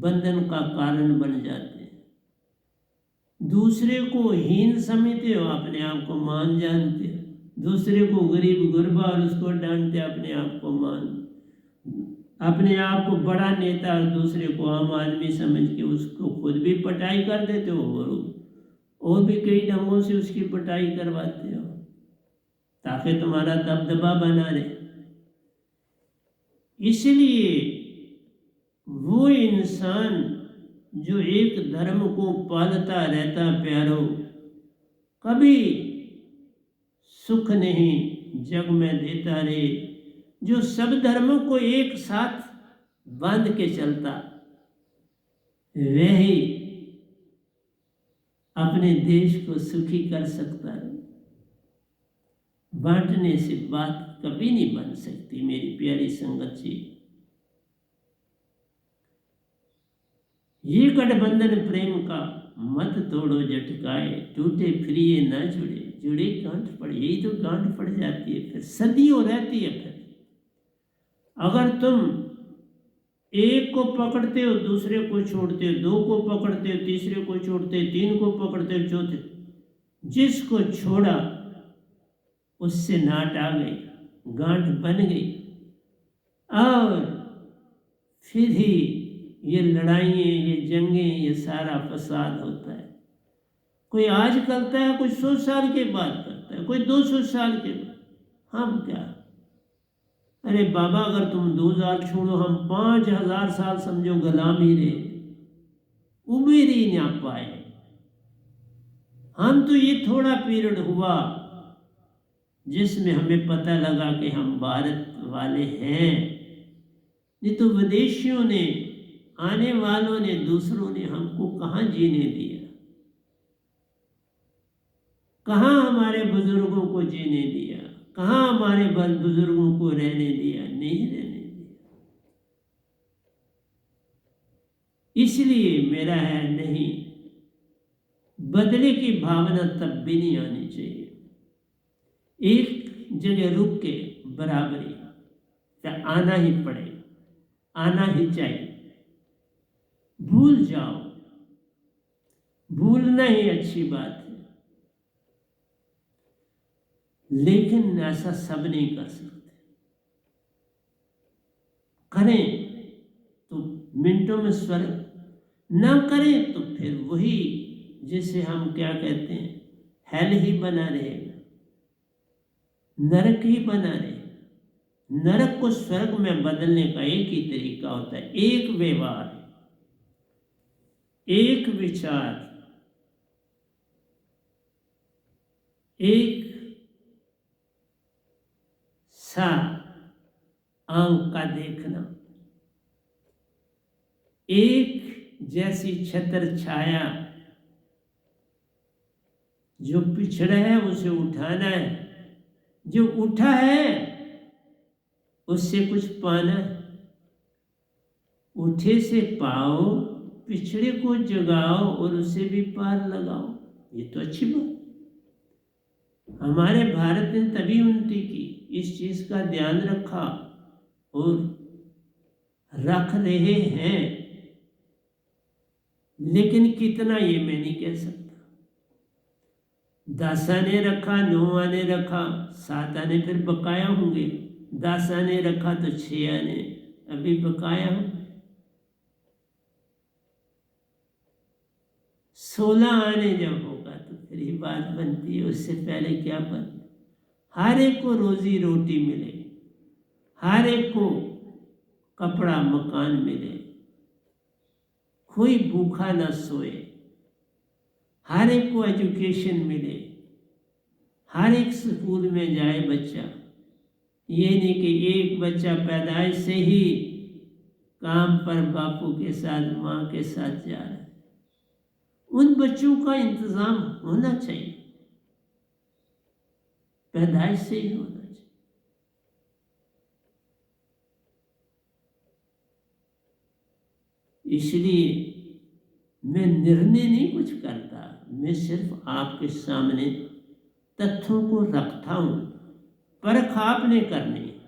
बंधन का कारण बन जाते हैं। दूसरे को हीन समझते हो, अपने आप को मान जानते हो। दूसरे को गरीब गुरबा और उसको डांटते, अपने आप को मान, अपने आप को बड़ा नेता और दूसरे को आम आदमी समझ के उसको खुद भी पटाई कर देते हो, और भी कई ढंगों से उसकी पटाई करवाते हो ताकि तुम्हारा दबदबा बना रहे। इसलिए वो इंसान जो एक धर्म को पालता रहता प्यारो, कभी सुख नहीं जग में देता रे, जो सब धर्मों को एक साथ बांध के चलता, वही अपने देश को सुखी कर सकता है। बांटने से बात कभी नहीं बन सकती मेरी प्यारी संगत जी। ये गठबंधन प्रेम का मत तोड़ो झटकाए, टूटे फिर ये न जुड़े, जुड़े गांठ पड़े, यही तो गांठ पड़ जाती है, फिर सदियों रहती है। फिर अगर तुम एक को पकड़ते हो दूसरे को छोड़ते हो, 2 को पकड़ते हो तीसरे को छोड़ते हो, 3 को पकड़ते हो चौथे, जिसको छोड़ा उससे नाट आ गई, गांठ बन गई, और फिर ही ये लड़ाइयाँ, ये जंगें, ये सारा फसाद होता है। कोई आज करता है, कोई 100 साल के बाद करता है, कोई 200 साल के बाद। हम क्या, अरे बाबा अगर तुम 2000 छोड़ो, हम 5000 साल समझो गुलाम ही रहे, उम्र ही ना पाए। हम तो ये थोड़ा पीरियड हुआ जिसमें हमें पता लगा कि हम भारत वाले हैं, नहीं तो विदेशियों ने, आने वालों ने, दूसरों ने हमको कहाँ जीने दिया, कहाँ हमारे बुजुर्गों को जीने दिया, कहाँ हमारे बुजुर्गों को रहने दिया, नहीं रहने दिया। इसलिए मेरा है नहीं, बदले की भावना तब भी नहीं आनी चाहिए। एक जगह रुक के बराबरी आना ही पड़ेगा, आना ही चाहिए। भूल जाओ, भूलना ही अच्छी बात है, लेकिन ऐसा सब नहीं कर सकते। करें तो मिनटों में स्वर्ग, ना करें तो फिर वही जिसे हम क्या कहते हैं, हेल ही बना रहेगा, नरक ही बना रहेगा। नरक को स्वर्ग में बदलने का एक ही तरीका होता है, एक व्यवहार, एक विचार, एक सा आंख का देखना, एक जैसी छत्र छाया। जो पिछड़ा है उसे उठाना है, जो उठा है उससे कुछ पाना है। उठे से पाओ, पिछड़े को जगाओ और उसे भी पार लगाओ। ये तो अच्छी बात। हमारे भारत ने तभी उन्नति की, इस चीज का ध्यान रखा और रख रहे हैं, लेकिन कितना ये मैं नहीं कह सकता। 10 आने रखा, 9 आने रखा, 7 आने फिर बकाया होंगे, 10 आने रखा तो 6 आने अभी बकाया होंगे, 16 आने जब होगा तो फिर ही बात बनती है, उससे पहले क्या बन। हर एक को रोजी रोटी मिले, हर एक को कपड़ा मकान मिले, कोई भूखा ना सोए, हर एक को एजुकेशन मिले, हर एक स्कूल में जाए बच्चा। ये नहीं कि एक बच्चा पैदाइश से ही काम पर बापू के साथ माँ के साथ जा रहा है। उन बच्चों का इंतजाम होना चाहिए, पैदाइश से ही होना चाहिए। इसलिए मैं निर्णय नहीं कुछ करता, मैं सिर्फ आपके सामने तथ्यों को रखता हूं। परख आपने करनी है।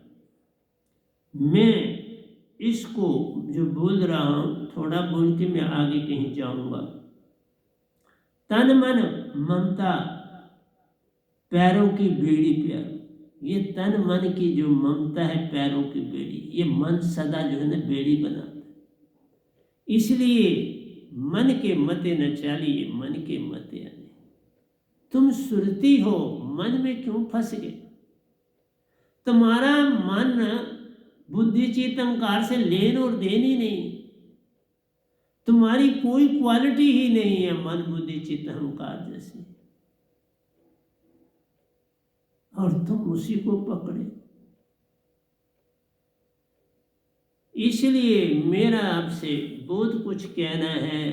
मैं इसको जो बोल रहा हूं थोड़ा बोल के मैं आगे कहीं जाऊंगा। तन मन ममता पैरों की बेड़ी प्यारो, ये तन मन की जो ममता है पैरों की बेड़ी, ये मन सदा जो है ना बेड़ी बनाता है। इसलिए मन के मते न चालिए, मन के मते आने। तुम सुरती हो, मन में क्यों फंस गए? तुम्हारा मन बुद्धि चित्त अहंकार से लेन और देन ही नहीं, तुम्हारी कोई क्वालिटी ही नहीं है मन बुद्धि चित्त अहंकार जैसी, और तुम उसी को पकड़े। इसलिए मेरा आपसे बहुत कुछ कहना है,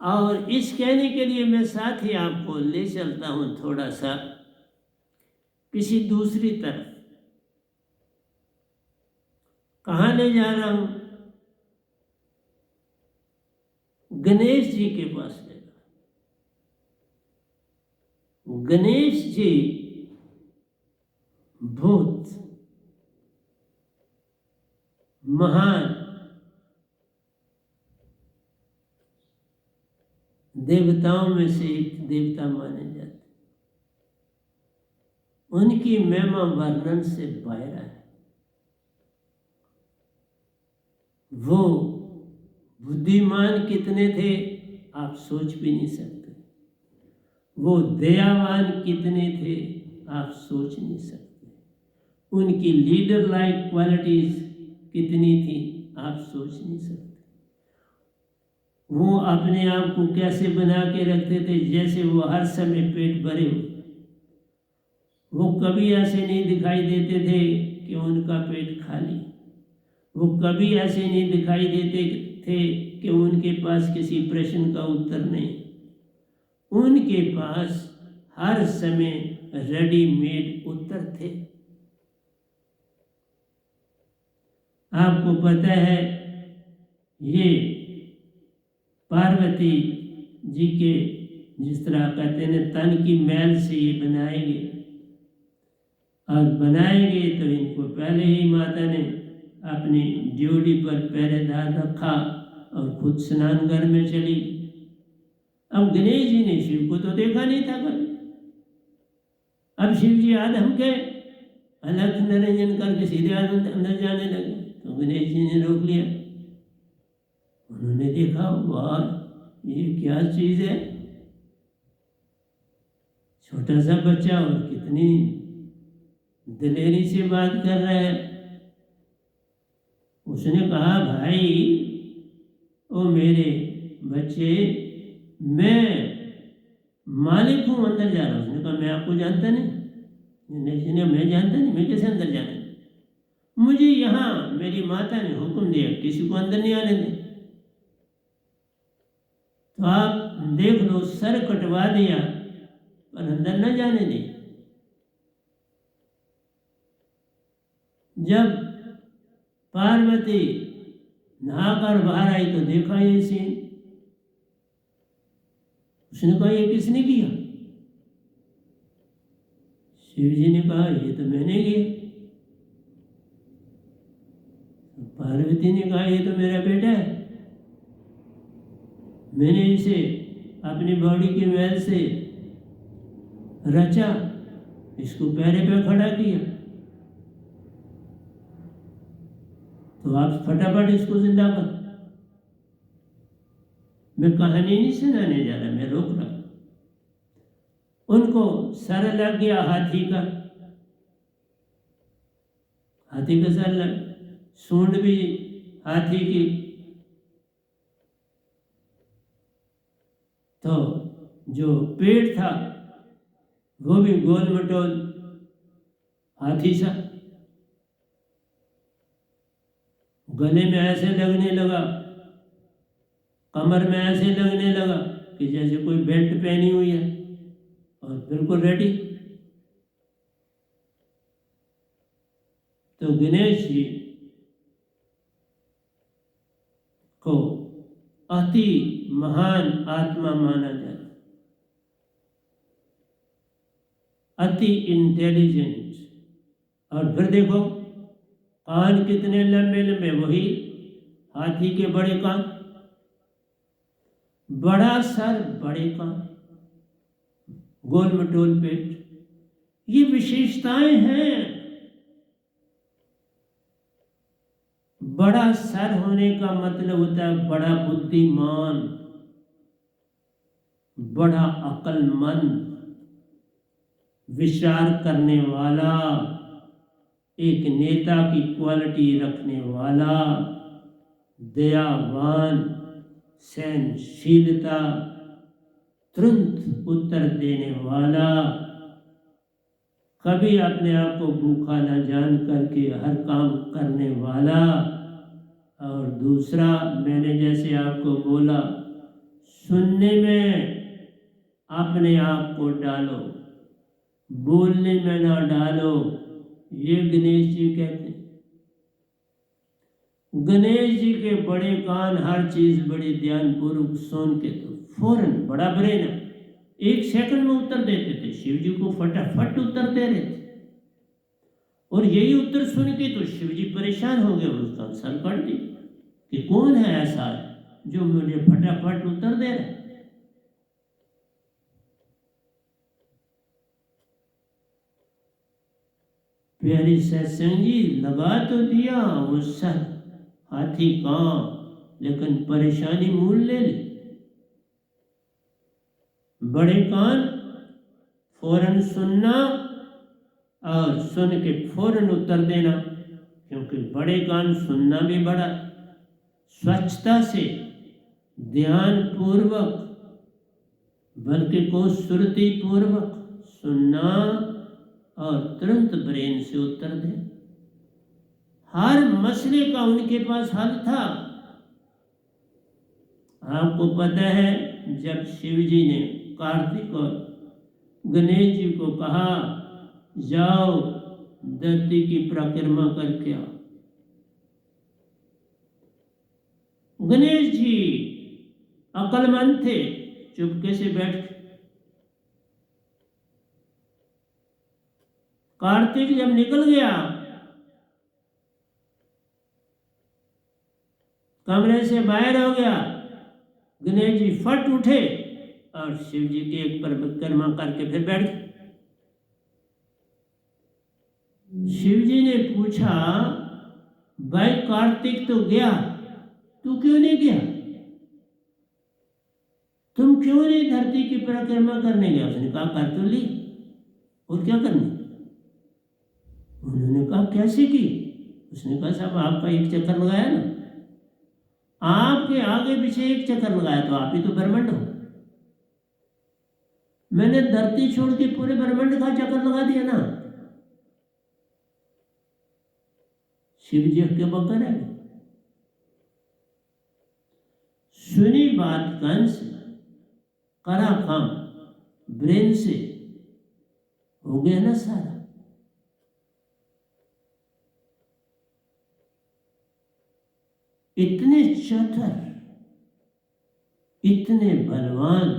और इस कहने के लिए मैं साथ ही आपको ले चलता हूं थोड़ा सा किसी दूसरी तरफ। कहाँ ले जा रहा हूं? गणेश जी के पास ले रहा हूं। गणेश जी बहुत महान देवताओं में से एक देवता माने जाते। उनकी महिमा वर्णन से बाहर है। वो बुद्धिमान कितने थे आप सोच भी नहीं सकते, वो दयावान कितने थे आप सोच नहीं सकते, उनकी लीडर लाइक क्वालिटीज कितनी थी आप सोच नहीं सकते। वो अपने आप को कैसे बना के रखते थे जैसे वो हर समय पेट भरे हो। वो कभी ऐसे नहीं दिखाई देते थे कि उनका पेट खाली, वो कभी ऐसे नहीं दिखाई देते थे कि उनके पास किसी प्रश्न का उत्तर नहीं। उनके पास हर समय रेडीमेड उत्तर थे। आपको पता है ये पार्वती जी के जिस तरह कहते हैं तन की मैल से ये बनाएंगे, और बनाएंगे तो इनको पहले ही माता ने अपनी ड्योढ़ी पर पहरेदार रखा और खुद स्नान घर में चली। अब गणेश जी ने शिव को तो देखा नहीं था कभी। अब शिव जी आधम के अलग निरंजन करके सीधे अंदर जाने लगे, तो गणेश जी ने रोक लिया। उन्होंने देखा वाह ये क्या चीज है, छोटा सा बच्चा और कितनी दिलेरी से बात कर रहा है। उसने कहा भाई ओ मेरे बच्चे, मैं मालिक हूं, अंदर जा रहा हूं। उसने कहा मैं आपको जानता नहीं। मैं जानता नहीं, मैं कैसे अंदर जाने, मुझे यहाँ मेरी माता ने हुक्म दिया किसी को अंदर नहीं आने दे। तो आप देख लो सर कटवा दिया पर अंदर न जाने दे। जब पार्वती नहाकर बाहर आई तो देखा ये सीन। उसने कहा ये किसने किया? शिव जी ने कहा ये तो मैंने किया। पार्वती ने कहा ये तो मेरा बेटा है, मैंने इसे अपनी बॉडी के मैल से रचा, इसको पैरे पे खड़ा किया, तो आप फटाफट इसको जिंदा कर। मैं कहानी नहीं सुनाने जा रहा, मैं रोक रहा। उनको सर लग गया हाथी का सर लग, सूंड भी हाथी की। तो जो पेट था वो भी गोल मटोल हाथी सा। गले में ऐसे लगने लगा, कमर में ऐसे लगने लगा कि जैसे कोई बेल्ट पहनी हुई है, और बिल्कुल रेडी। तो गणेश जी को अति महान आत्मा माना जाता, अति इंटेलिजेंट। और फिर देखो कान कितने लंबे लंबे, वही हाथी के बड़े कान, बड़ा सर बड़े कान, गोल मटोल पेट। ये विशेषताएं हैं। बड़ा सर होने का मतलब होता है बड़ा बुद्धिमान, बड़ा अक्लमंद, विचार करने वाला, एक नेता की क्वालिटी रखने वाला, दयावान, सहनशीलता, तुरंत उत्तर देने वाला, कभी अपने आप को भूखा न जान करके हर काम करने वाला। और दूसरा, मैंने जैसे आपको बोला, सुनने में अपने आप को डालो, बोलने में ना डालो। ये गणेश जी कहते हैं। गणेश जी के बड़े कान, हर चीज बड़ी ध्यानपूर्वक सुन के तो फौरन, बड़ा ब्रेन है, 1 सेकंड में उत्तर देते थे। शिव जी को फटाफट उत्तर दे रहे थे। और यही उत्तर सुन के तो शिव जी परेशान हो गए, उसका सर काट दिया कि कौन है ऐसा जो मुझे फटाफट उत्तर दे रहा है। प्यारी सत्संग जी, लगा तो दिया वो सर हाथी का, लेकिन परेशानी मूल ले ली। बड़े कान, फौरन सुनना और सुन के फौरन उत्तर देना, क्योंकि बड़े कान सुनना भी बड़ा स्वच्छता से, ध्यान पूर्वक, बल्कि को सुरती पूर्वक सुनना और तुरंत ब्रेन से उत्तर दे। हर मसले का उनके पास हल था। आपको पता है, जब शिव जी ने कार्तिक और गणेश जी को कहा जाओ धरती की परिक्रमा करके आओ, गणेश जी अक्लमंद थे, चुपके से बैठ। कार्तिक जब निकल गया कमरे से बाहर हो गया, गणेश जी फट उठे और शिव जी की एक परिक्रमा करके फिर बैठ गए। शिव जी ने पूछा, भाई कार्तिक तो गया, तू क्यों नहीं गया? तुम क्यों नहीं धरती की परिक्रमा करने गया? उसने कहा कर तो ली, और क्या करनी? उन्होंने कहा कैसे की? उसने कहा साहब आपका एक चक्कर लगाया ना, आपके आगे पीछे एक चक्कर लगाया तो आप ही तो ब्रह्मांड हो। मैंने धरती छोड़ के पूरे ब्रह्मांड का चक्कर लगा दिया ना। शिव जी के बकर है। सुनी बात कान से, करा काम ब्रेन से, हो गया ना सारा। इतने चतुर, इतने बलवान,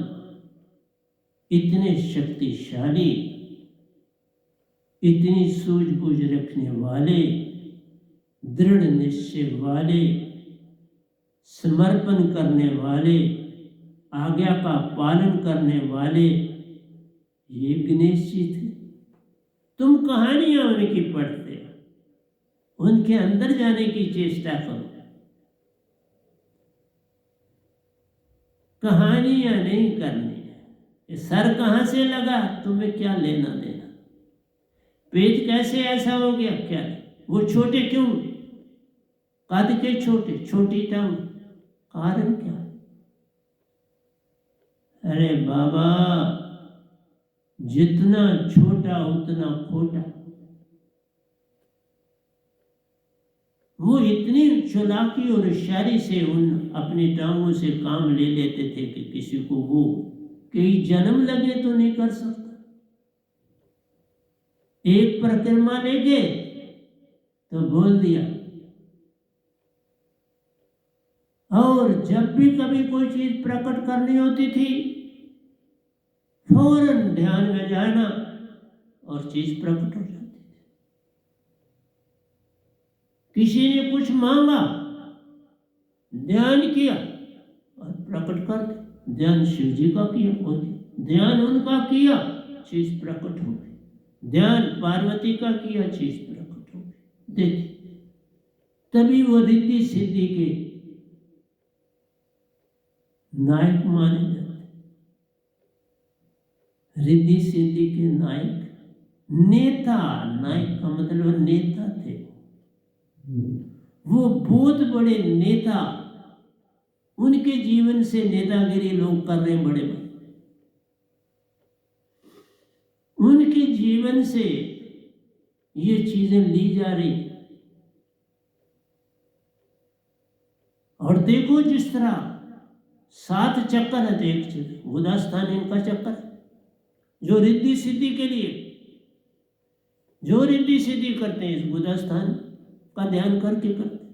इतने शक्तिशाली, इतनी सूझबूझ रखने वाले, दृढ़ निश्चय वाले, समर्पण करने वाले, आज्ञा का पालन करने वाले, ये गणेश जी थे। तुम कहानियां उनकी पढ़ते, उनके अंदर जाने की चेष्टा करो। कहानियां नहीं करनी है, ये सर कहाँ से लगा, तुम्हें क्या लेना देना, पेट कैसे ऐसा हो गया, क्या वो छोटे क्यों, कद के छोटे, छोटी टांग, कारण क्या। अरे बाबा, जितना छोटा उतना खोटा। वो इतनी चालाकी और होशियारी से उन अपनी टांगों से काम ले लेते थे कि किसी को वो कई जन्म लगे तो नहीं कर सकता। एक परिक्रमा ले गए तो बोल दिया, और जब भी कभी कोई चीज प्रकट करनी होती थी फौरन ध्यान में जाना और चीज प्रकट हो जाती थी। किसी ने कुछ मांगा, ध्यान किया और प्रकट कर दिया। ध्यान शिव जी का किया, ध्यान उनका किया, चीज प्रकट हो गई। ध्यान पार्वती का किया, चीज प्रकट हो गई। देखिए, तभी वो रिद्धि सिद्धि के नायक माने जाते। रिद्धि सिद्धि के नायक, नेता, नायक का मतलब नेता थे। वो बहुत बड़े नेता, उनके जीवन से नेतागिरी लोग कर रहे हैं बड़े बड़े। उनके जीवन से ये चीजें ली जा रही। और देखो जिस तरह 7 चक्कर है, देख गुदास्थान इनका चक्कर, जो रिद्धि सिद्धि के लिए, जो रिद्धि सिद्धि करते हैं इस गुदास्थान का ध्यान करके करते।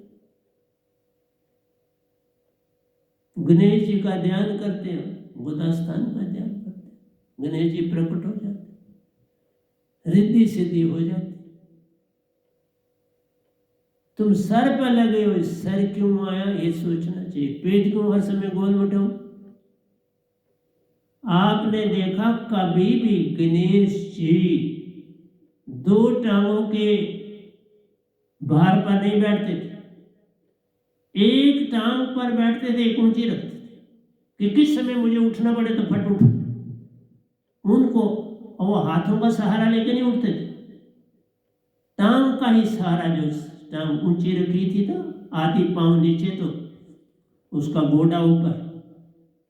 गणेश जी का ध्यान करते हैं, गुदास्थान का ध्यान करते हैं, गणेश जी प्रकट हो जाते, रिद्धि सिद्धि हो जाती। तुम सर पर लगे हो, सर क्यों आया ये सोचना चाहिए। पेट क्यों हर समय गोल मटो। आपने देखा कभी भी गणेश जी 2 टांगों के भार पर नहीं बैठते थे, एक टांग पर बैठते थे, एक ऊंची रखते थे कि किस समय मुझे उठना पड़े तो फट उठ उनको। और वो हाथों का सहारा लेकर नहीं उठते थे, टांग का ही सहारा, जो टांग ऊंची रखी थी तो आधी पांव नीचे तो उसका गोडा ऊपर,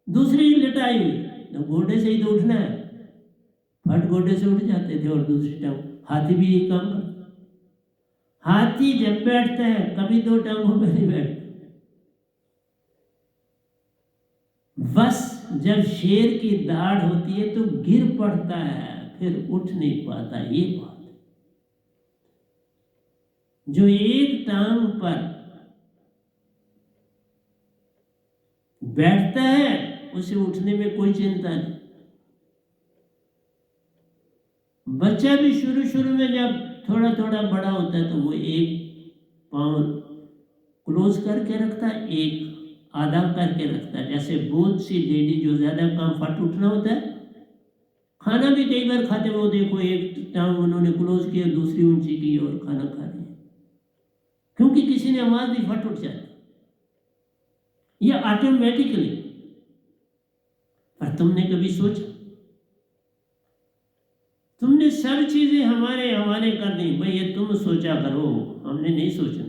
दूसरी लिटाई हुई, तो गोडे से ही तो उठना है, फट गोडे से उठ जाते थे। और दूसरी टांग, हाथी भी यही काम करता। हाथी जब बैठता है कभी 2 टांगों पर नहीं बैठता, बस जब शेर की दाढ़ होती है तो गिर पड़ता है, फिर उठ नहीं पाता। ये बात, जो एक टांग पर बैठता है उसे उठने में कोई चिंता नहीं। बच्चा भी शुरू शुरू में जब थोड़ा थोड़ा बड़ा होता है तो वो एक पाँव क्लोज करके रखता है, एक आधा करके रखता है। जैसे बहुत सी लेडी जो ज्यादा काम फट उठना होता है, खाना भी कई बार खाते वो देखो एक टांग उन्होंने क्लोज किया, दूसरी ऊंची की और खाना खा रही है, क्योंकि किसी ने आवाज दी फट उठ जाती, ये ऑटोमेटिकली। पर तुमने कभी सोचा, तुमने सब चीजें हमारे हवाले कर दी, भाई ये तुम सोचा करो, हमने नहीं सोचना।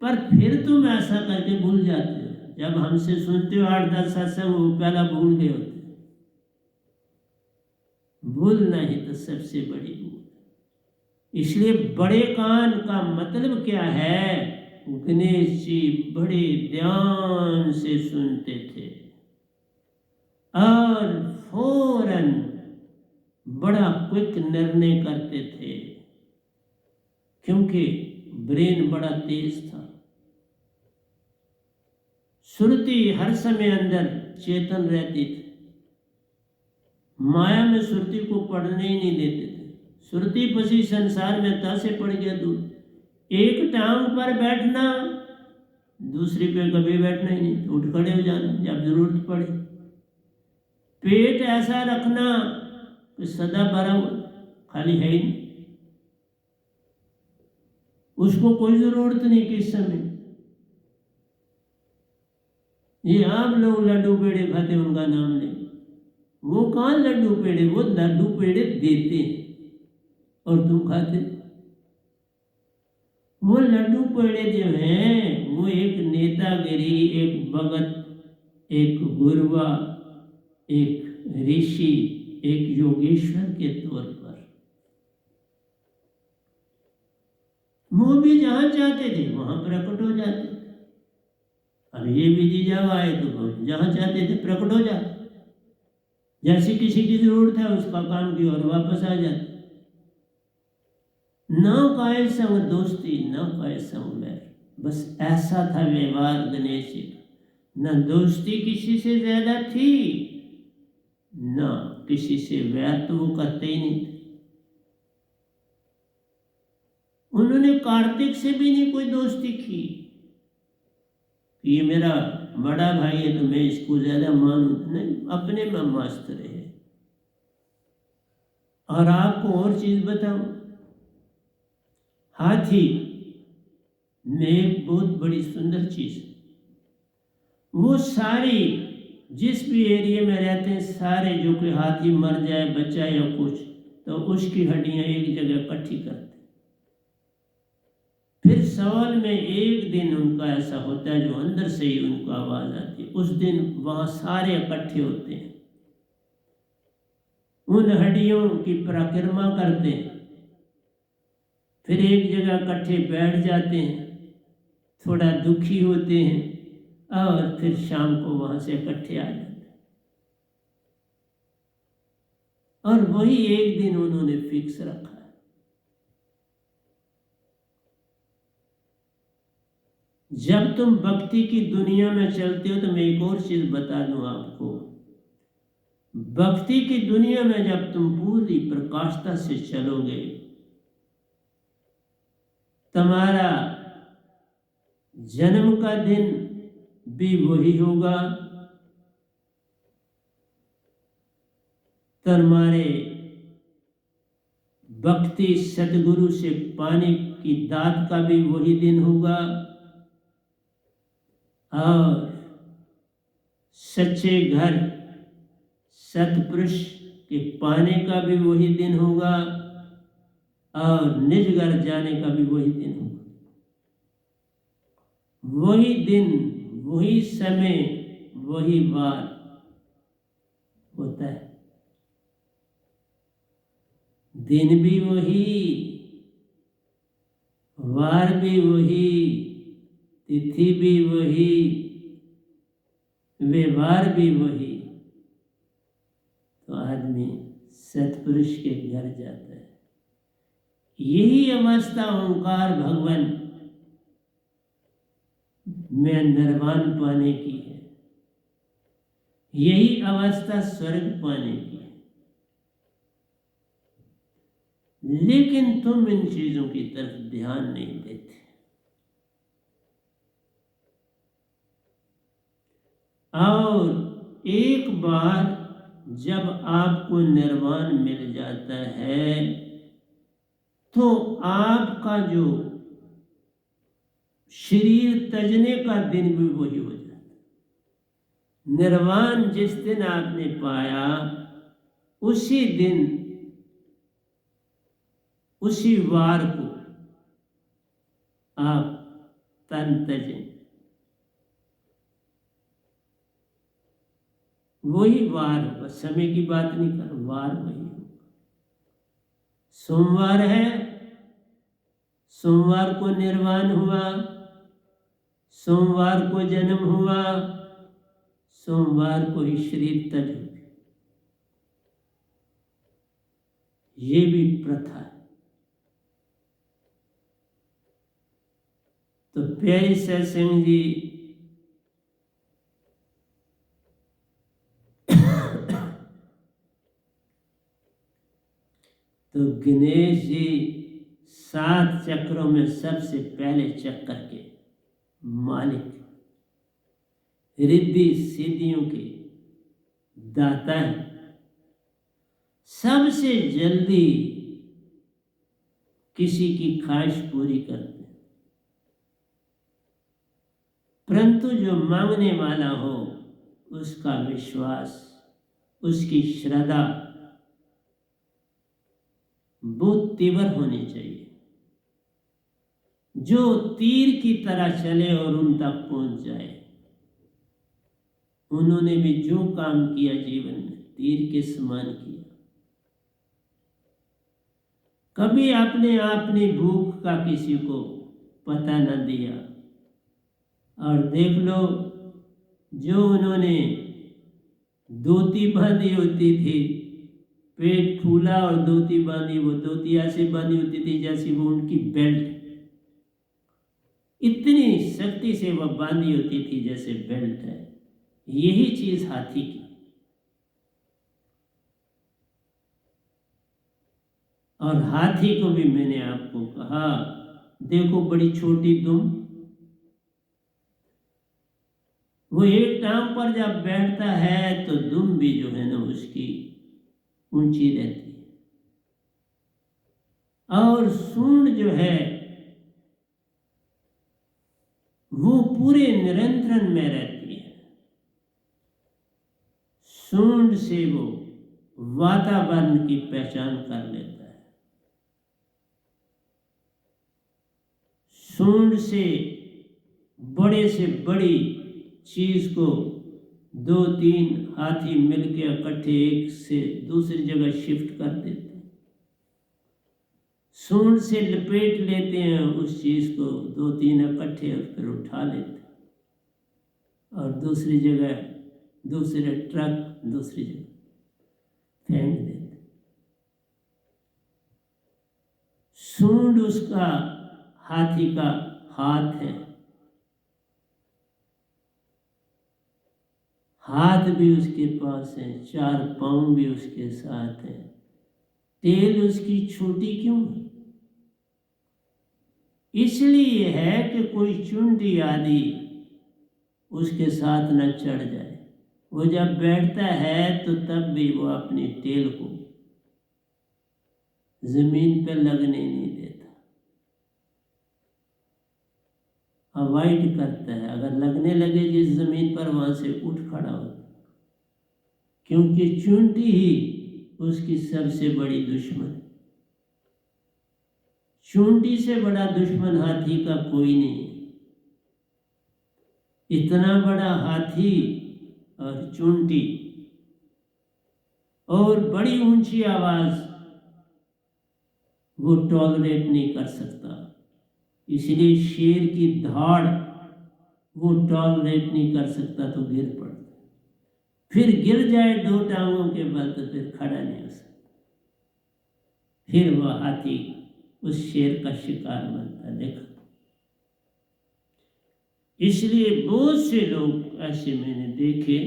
पर फिर तुम ऐसा करके भूल जाते हो। जब हमसे सुनते हो 8-10 सत्संग, वो पहला भूल गए होते। भूलना ही तो सबसे बड़ी भूल। इसलिए बड़े कान का मतलब क्या है, गणेश जी बड़े ध्यान से सुनते थे और फौरन बड़ा क्विक निर्णय करते थे, क्योंकि ब्रेन बड़ा तेज था। श्रुति हर समय अंदर चेतन रहती थी, माया में श्रुति को पढ़ने ही नहीं देते थे। श्रुति पसी संसार में ता से पड़ गया दूर। एक टांग पर बैठना, दूसरी पे कभी बैठना ही नहीं, उठ खड़े हो जाना जब जरूरत पड़े। पेट ऐसा रखना कि सदा भरा हुआ, खाली है ही नहीं, उसको कोई जरूरत नहीं कि इस समय ये आप लोग लड्डू पेड़े खाते उनका नाम ले, वो कहाँ लड्डू पेड़े, वो लड्डू पेड़े देते हैं और तुम खाते। वो लड्डू पेड़े जो हैं वो एक नेतागिरी, एक भगत, एक गुरुआ, एक ऋषि, एक योगेश्वर के तौर पर वो भी जहां चाहते थे वहां प्रकट हो जाते थे। अब ये विधि जब आए तो जहां चाहते थे प्रकट हो जाते, जैसे किसी की जरूरत है उसका काम किया और वापस आ जाते। न पाए संग दोस्ती, न पाए संग वैर, बस ऐसा था व्यवहार गणेश जी का। न दोस्ती किसी से ज्यादा थी, न किसी से वैर तो वो करते ही नहीं थे। उन्होंने कार्तिक से भी नहीं कोई दोस्ती की, ये मेरा बड़ा भाई है तो मैं इसको ज्यादा मानूं, नहीं, अपने में मस्त रहे। और आपको और चीज बताऊं, हाथी में एक बहुत बड़ी सुंदर चीज, वो सारी जिस भी एरिया में रहते हैं सारे, जो कोई हाथी मर जाए बच्चा या कुछ, तो उसकी हड्डियां एक जगह इकट्ठी करते। फिर सवाल में एक दिन उनका ऐसा होता है जो अंदर से ही उनको आवाज आती है, उस दिन वहां सारे इकट्ठे होते हैं, उन हड्डियों की परिक्रमा करते हैं, फिर एक जगह इकट्ठे बैठ जाते हैं, थोड़ा दुखी होते हैं और फिर शाम को वहां से इकट्ठे आ जाते हैं। और वही एक दिन उन्होंने फिक्स रखा है। जब तुम भक्ति की दुनिया में चलते हो तो मैं एक और चीज बता दूं आपको, भक्ति की दुनिया में जब तुम पूरी प्रकाशता से चलोगे, तुम्हारा जन्म का दिन भी वही होगा, तुम्हारे भक्ति सदगुरु से पाने की दात का भी वही दिन होगा, और सच्चे घर सतपुरुष के पाने का भी वही दिन होगा, और निज घर जाने का भी वही दिन होगा। वही दिन, वही समय, वही वार होता है। दिन भी वही, वार भी वही, तिथि भी वही, व्यवहार भी वही। तो आदमी सतपुरुष के घर जाता है। यही अवस्था ओंकार भगवान में निर्वाण पाने की है, यही अवस्था स्वर्ग पाने की है। लेकिन तुम इन चीजों की तरफ ध्यान नहीं देते। और एक बार जब आपको निर्वाण मिल जाता है तो आपका जो शरीर तजने का दिन भी वही हो जाता है। निर्वाण जिस दिन आपने पाया उसी दिन, उसी वार को आप तन तजें, वही वार होगा। समय की बात नहीं कर, वार वही होगा। सोमवार है, सोमवार को निर्वाण हुआ, सोमवार को जन्म हुआ, सोमवार को ही शरीर तज हो गया। ये भी प्रथा है। तो प्यारे सत्संग जी, तो गणेश जी 7 चक्रों में सबसे पहले चक्र के मालिक, रिद्धि सिद्धियों के दाता है, सबसे जल्दी किसी की ख्वाहिश पूरी करते हैं। परंतु जो मांगने वाला हो उसका विश्वास उसकी श्रद्धा बहुत तीव्र होनी चाहिए, जो तीर की तरह चले और उन तक पहुंच जाए। उन्होंने भी जो काम किया जीवन में तीर के समान किया। कभी आपने अपनी भूख का किसी को पता न दिया। और देख लो, जो उन्होंने धोती बांधी होती थी, पेट फूला और धोती बांधी, वो धोती ऐसे बांधी होती थी जैसे वो उनकी बेल्ट, इतनी शक्ति से वह बांधी होती थी जैसे बेल्ट है। यही चीज हाथी की। और हाथी को भी मैंने आपको कहा, देखो बड़ी छोटी दुम, वो एक टांग पर जब बैठता है तो दुम भी जो है ना उसकी ऊंची रहती है, और सूंड जो है वो पूरे नियंत्रण में रहती है। सूंड से वो वातावरण की पहचान कर लेता है। सूंड से बड़ी चीज को 2-3 हाथी मिलकर इकट्ठे एक से दूसरी जगह शिफ्ट कर देते हैं। सूंड से लपेट लेते हैं उस चीज को, 2-3 इकट्ठे और फिर उठा लेते हैं और दूसरी जगह, दूसरे ट्रक, दूसरी जगह फेंक देते। सूंड उसका हाथी का हाथ है, हाथ भी उसके पास है, 4 पांव भी उसके साथ है। टेल उसकी छोटी क्यों है? इसलिए है कि कोई चुंडी आदि उसके साथ न चढ़ जाए। वो जब बैठता है तो तब भी वो अपनी टेल को जमीन पर लगने नहीं देता, अवॉइड करता है। अगर लगने लगे जिस जमीन पर, वहां से उठ खड़ा होता, क्योंकि चुंडी ही उसकी सबसे बड़ी दुश्मन। चुंडी से बड़ा दुश्मन हाथी का कोई नहीं है। इतना बड़ा हाथी और चुंडी और बड़ी ऊंची आवाज वो टॉलरेट नहीं कर सकता। इसलिए शेर की धाड़ वो टॉलरेट नहीं कर सकता, तो गिर पड़ता। फिर गिर जाए 2 टांगों के बल तो फिर खड़ा नहीं हो सकता। फिर वह हाथी उस शेर का शिकार बनता। देखा, इसलिए बहुत से लोग ऐसे मैंने देखे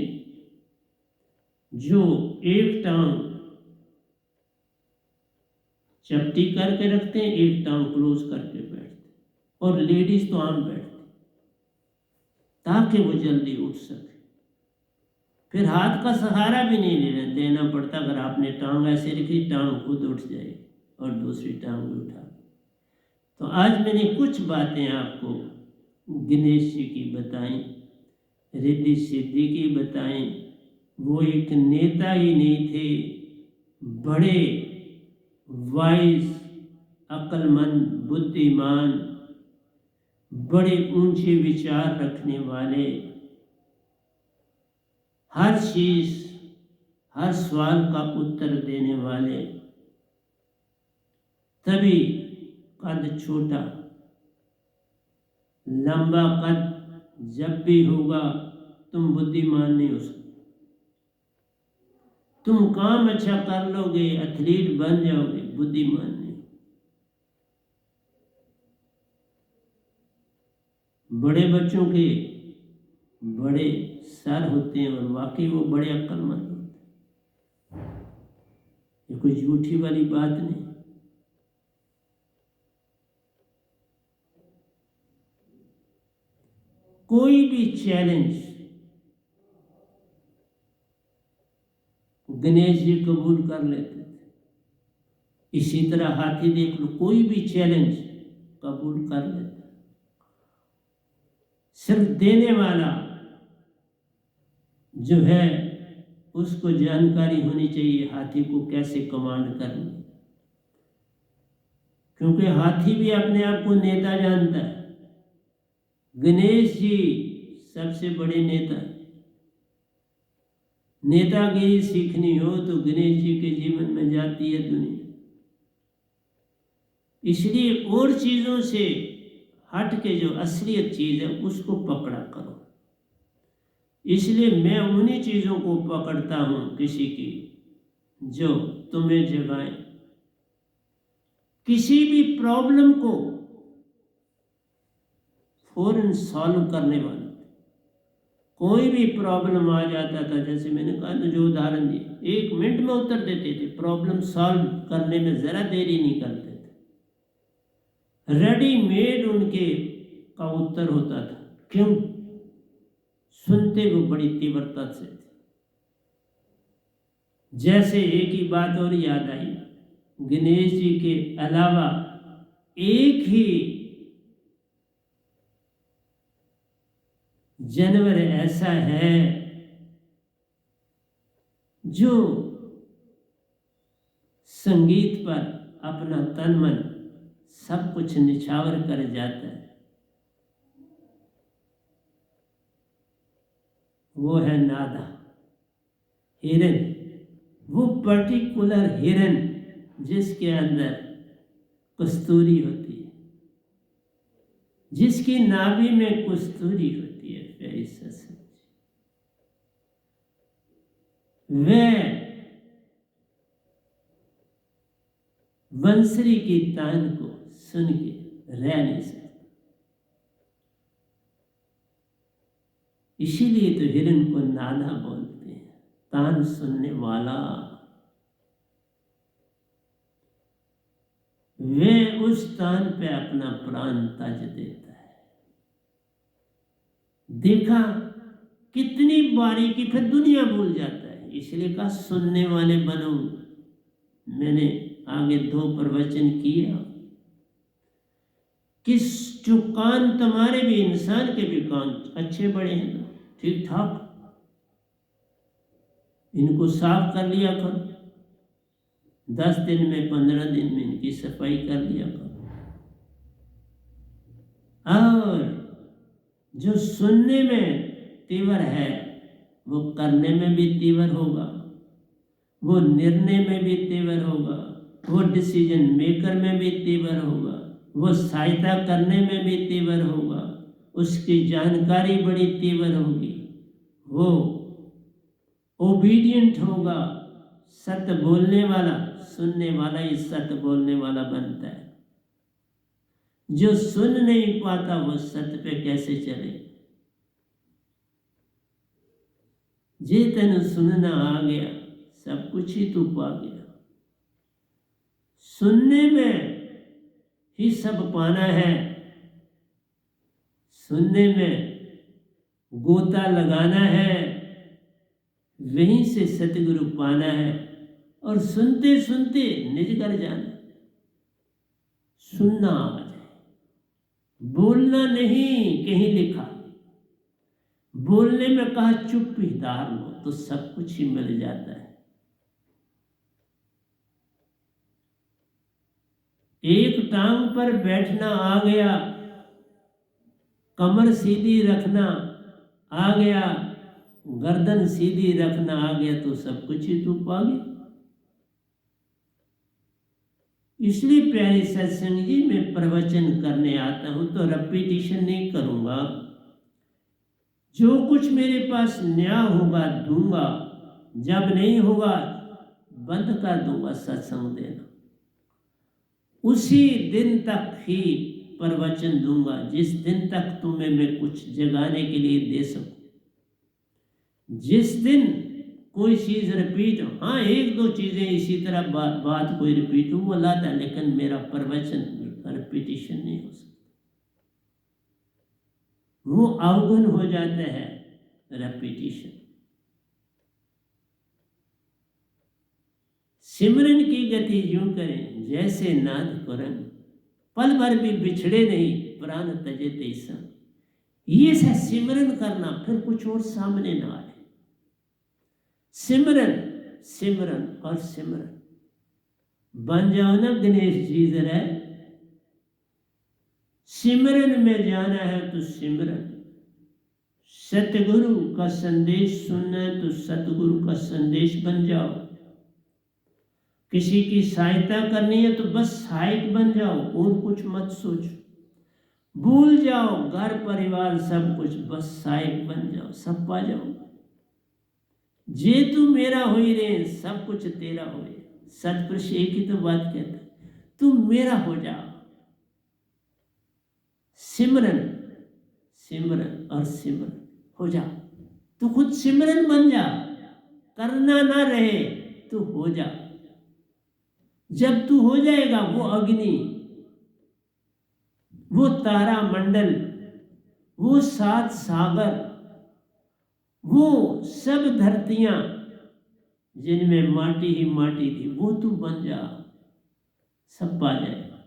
जो एक टांग चपटी करके रखते हैं, एक टांग क्लोज करके बैठते, और लेडीज तो आम बैठती ताकि वो जल्दी उठ सके। फिर हाथ का सहारा भी नहीं देना पड़ता। अगर आपने टांग ऐसे रखी, टांग खुद उठ जाए और दूसरी टांग भी उठा। तो आज मैंने कुछ बातें आपको गणेश जी की बताई, रिद्धि सिद्धि की बताई। वो एक नेता ही नहीं थे, बड़े वाइज, अक्लमंद, बुद्धिमान, बड़े ऊंचे विचार रखने वाले, हर चीज, हर सवाल का उत्तर देने वाले। तभी कद छोटा, लंबा कद जब भी होगा तुम बुद्धिमान नहीं हो सकते। तुम काम अच्छा कर लोगे, एथलीट बन जाओगे, बुद्धिमान नहीं। बड़े बच्चों के बड़े सर होते हैं और वाकई वो बड़े अक्लमंद होते हैं। ये कोई झूठी वाली बात नहीं। कोई भी चैलेंज गणेश जी कबूल कर लेते थे। इसी तरह हाथी देख लो, कोई भी चैलेंज कबूल कर लेता। सिर्फ देने वाला जो है उसको जानकारी होनी चाहिए हाथी को कैसे कमांड करनी, क्योंकि हाथी भी अपने आप को नेता जानता है। गणेश जी सबसे बड़े नेता। नेतागिरी सीखनी हो तो गणेश जी के जीवन में जाती है दुनिया। इसलिए और चीजों से हट के जो असलियत चीज है उसको पकड़ा करो। इसलिए मैं उन्हीं चीजों को पकड़ता हूं किसी की जो तुम्हें जगाए। किसी भी प्रॉब्लम को फौरन सॉल्व करने वाला। कोई भी प्रॉब्लम आ जाता था, जैसे मैंने कहा ना, जो उदाहरण दिए, 1 मिनट में उत्तर देते थे। प्रॉब्लम सॉल्व करने में जरा देरी नहीं करते थे। रेडीमेड उनके का उत्तर होता था। क्यों? सुनते वो बड़ी तीव्रता से थे। जैसे एक ही बात और याद आई, गणेश जी के अलावा एक ही जानवर ऐसा है जो संगीत पर अपना तन मन सब कुछ निछावर कर जाता है। वो है नादा, हिरन। वो पर्टिकुलर हिरन जिसके अंदर कस्तूरी होती है, जिसकी नाभि में कस्तूरी होती है, प्यारी सच। वह बंसरी की तान को सुन के रह नहीं सकता। इसीलिए तो हिरन को नादा बोलते हैं, तान सुनने वाला। वह उस तान पे अपना प्राण तज देता है। देखा कितनी बारीकी, फिर दुनिया भूल जाता है। इसलिए कहा सुनने वाले बनो। मैंने आगे 2 प्रवचन किया कि जो कान तुम्हारे भी, इंसान के भी कान अच्छे बड़े हैं, ठीक ठाक, इनको साफ कर लिया करो। 10 दिन में, 15 दिन में इनकी सफाई कर लिया करो। और जो सुनने में तीव्र है वो करने में भी तीव्र होगा, वो निर्णय में भी तीव्र होगा, वो डिसीजन मेकर में भी तीव्र होगा, वो सहायता करने में भी तीव्र होगा, उसकी जानकारी बड़ी तीव्र होगी, वो ओबीडियंट होगा, सत्य बोलने वाला। सुनने वाला ही सत्य बोलने वाला बनता है। जो सुन नहीं पाता वो सत्य पे कैसे चले? जे तेन सुनना आ गया, सब कुछ ही तू पा गया। सुनने में ही सब पाना है। सुनने में गोता लगाना है, वहीं से सतगुरु पाना है। और सुनते सुनते निज कर जाना। सुनना आ जाए, बोलना नहीं कहीं लिखा। बोलने में कहा चुप ही धार लो तो सब कुछ ही मिल जाता है। एक टांग पर बैठना आ गया, कमर सीधी रखना आ गया, गर्दन सीधी रखना आ गया तो सब कुछ ही तू पा गया। इसलिए प्यारे सत्संग जी, मैं प्रवचन करने आता हूं तो रिपीटिशन नहीं करूंगा। जो कुछ मेरे पास न्याय होगा दूंगा, जब नहीं होगा बंद कर दूंगा सत्संग देना। उसी दिन तक ही प्रवचन दूंगा जिस दिन तक तुम्हें मैं कुछ जगाने के लिए दे सकूं। जिस दिन कोई चीज रिपीट हो, हाँ 1-2 चीजें इसी तरह बात कोई रिपीट हो वो लाता, लेकिन मेरा प्रवचन रिपीटिशन नहीं हो सकता। वो अवगुण हो जाता है रेपिटिशन। सिमरन की गति यूं करें जैसे नाद कुरन, पल भर भी बिछड़े नहीं प्राण तजे तैसा। ये है सिमरन करना, फिर कुछ और सामने ना आए। सिमरन, सिमरन और सिमरन बन जाओ ना गणेश जी जरा। सिमरन में जाना है तो सिमरन, सतगुरु का संदेश सुनना है तो सतगुरु का संदेश बन जाओ। किसी की सहायता करनी है तो बस सहायक बन जाओ, और कुछ मत सोचो। भूल जाओ घर परिवार सब कुछ, बस सहायक बन जाओ, सब पा जाओ। जे तू मेरा हो ही रे, सब कुछ तेरा हो। सतपुरुष एक ही तो बात कहता है, तू मेरा हो जा। सिमरन, सिमरन और सिमरन हो जा। तू खुद सिमरन बन जा, करना ना रहे तू हो जा। जब तू हो जाएगा वो अग्नि, वो तारा मंडल, वो सात सागर, वो सब धरतियां जिनमें माटी ही माटी थी, वो तू बन जा, सब पा जाएगा।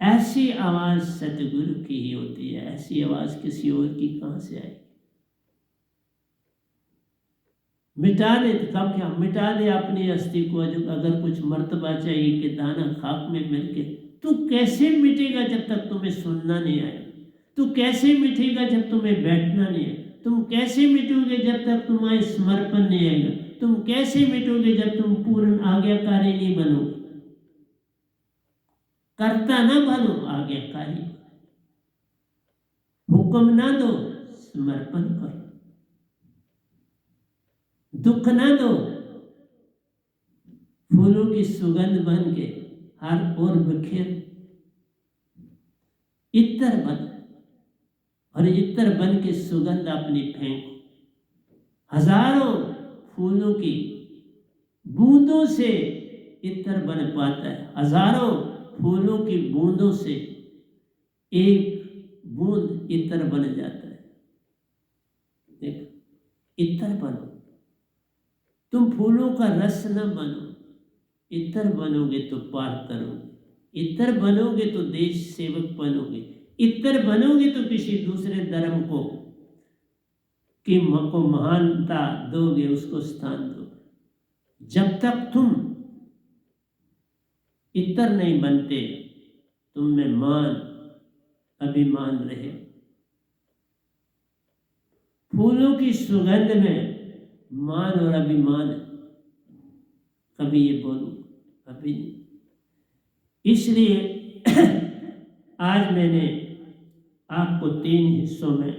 ऐसी आवाज सतगुरु की ही होती है, ऐसी आवाज किसी और की कहां से आएगी। मिटा दे तो कब क्या मिटा दे अपनी अस्थि को। अगर कुछ मर्तबा चाहिए कि दाना खाक में मिलके, तू कैसे मिटेगा जब तक तुम्हें सुनना नहीं आएगा। तू कैसे मिटेगा जब तुम्हें बैठना नहीं आएगा। तुम कैसे मिटोगे जब तक तुम्हारे समर्पण नहीं आएगा। तुम कैसे मिटोगे जब तुम पूर्ण आज्ञाकारी नहीं बनोगे। करता ना बनो, आज्ञाकारी। हुक्म ना दो, समर्पण करो। दुख ना दो, फूलों की सुगंध बन के हर ओर बिखेर। इत्र बन, और इत्र बन के सुगंध अपनी फेंको। हजारों फूलों की बूंदों से इत्र बन पाता है। हजारों फूलों की बूंदों से एक बूंद इत्र बन जाता है। देखो, इत्र बनो। तुम फूलों का रस न बनो, इत्र बनोगे तो पार करोगे। इत्र बनोगे तो देश सेवक बनोगे। इत्र बनोगे तो किसी दूसरे धर्म को महानता दोगे, उसको स्थान दोगे। जब तक तुम इत्र नहीं बनते, तुम में मान अभिमान रहे। फूलों की सुगंध में मान और अभिमान, कभी ये बोलूं कभी नहीं। इसलिए आज मैंने आपको 3 हिस्सों में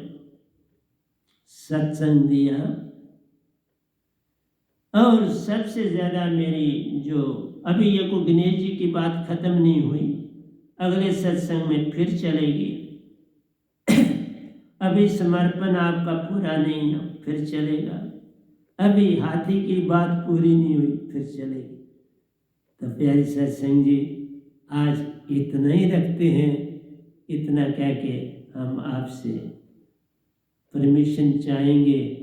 सत्संग दिया, और सबसे ज्यादा मेरी जो अभी ये को गणेश जी की बात खत्म नहीं हुई, अगले सत्संग में फिर चलेगी। अभी समर्पण आपका पूरा नहीं है, फिर चलेगा। अभी हाथी की बात पूरी नहीं हुई, फिर चलेगी। तो प्यारे सत्संग जी, आज इतना ही रखते हैं। इतना कह के हम आपसे परमिशन चाहेंगे।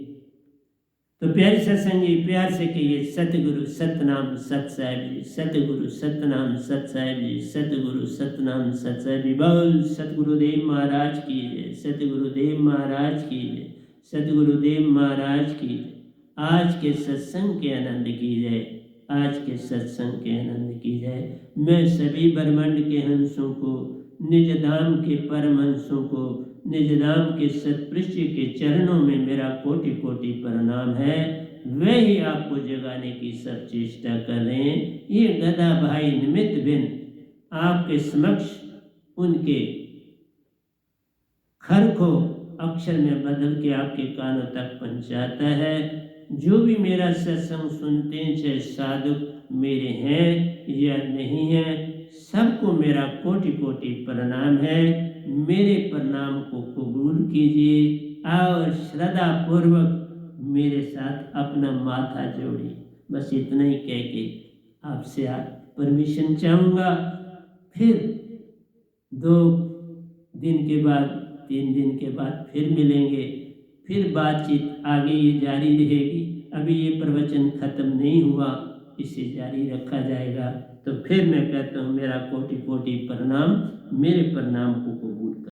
तो प्यारे सत्संग जी, प्यार से कहिए सतगुरु सतनाम सत साहिब जी, सतगुरु सतनाम सत साहिब जी, सतगुरु सतनाम सत साहिब जी। बोल सतगुरुदेव महाराज की जय, सतगुरुदेव महाराज की जय, सतगुरुदेव महाराज की जय। आज के सत्संग के आनंद की जय, आज के सत्संग के आनंद की जय। मैं सभी ब्रह्मांड के हंसों को, निज धाम के परमहंसों को, निज धाम के सतपृष्ठ के चरणों में मेरा कोटि कोटि प्रणाम है। वे ही आपको जगाने की सब चेष्टा कर रहे हैं। ये गदा भाई निमित्त बिन आपके समक्ष उनके खर को अक्षर में बदल के आपके कानों तक पहुंचाता है। जो भी मेरा सत्संग सुनते हैं, चाहे साधक मेरे हैं या नहीं है, सबको मेरा कोटि कोटि प्रणाम है। मेरे प्रणाम को कबूल कीजिए और श्रद्धा पूर्वक मेरे साथ अपना माथा जोड़िए। बस इतना ही कह के आपसे आज परमिशन चाहूँगा। फिर 2 दिन के बाद, 3 दिन के बाद फिर मिलेंगे। फिर बातचीत आगे ये जारी रहेगी। अभी ये प्रवचन खत्म नहीं हुआ, इसे जारी रखा जाएगा। तो फिर मैं कहता हूँ मेरा कोटि कोटि प्रणाम, मेरे प्रणाम को कबूल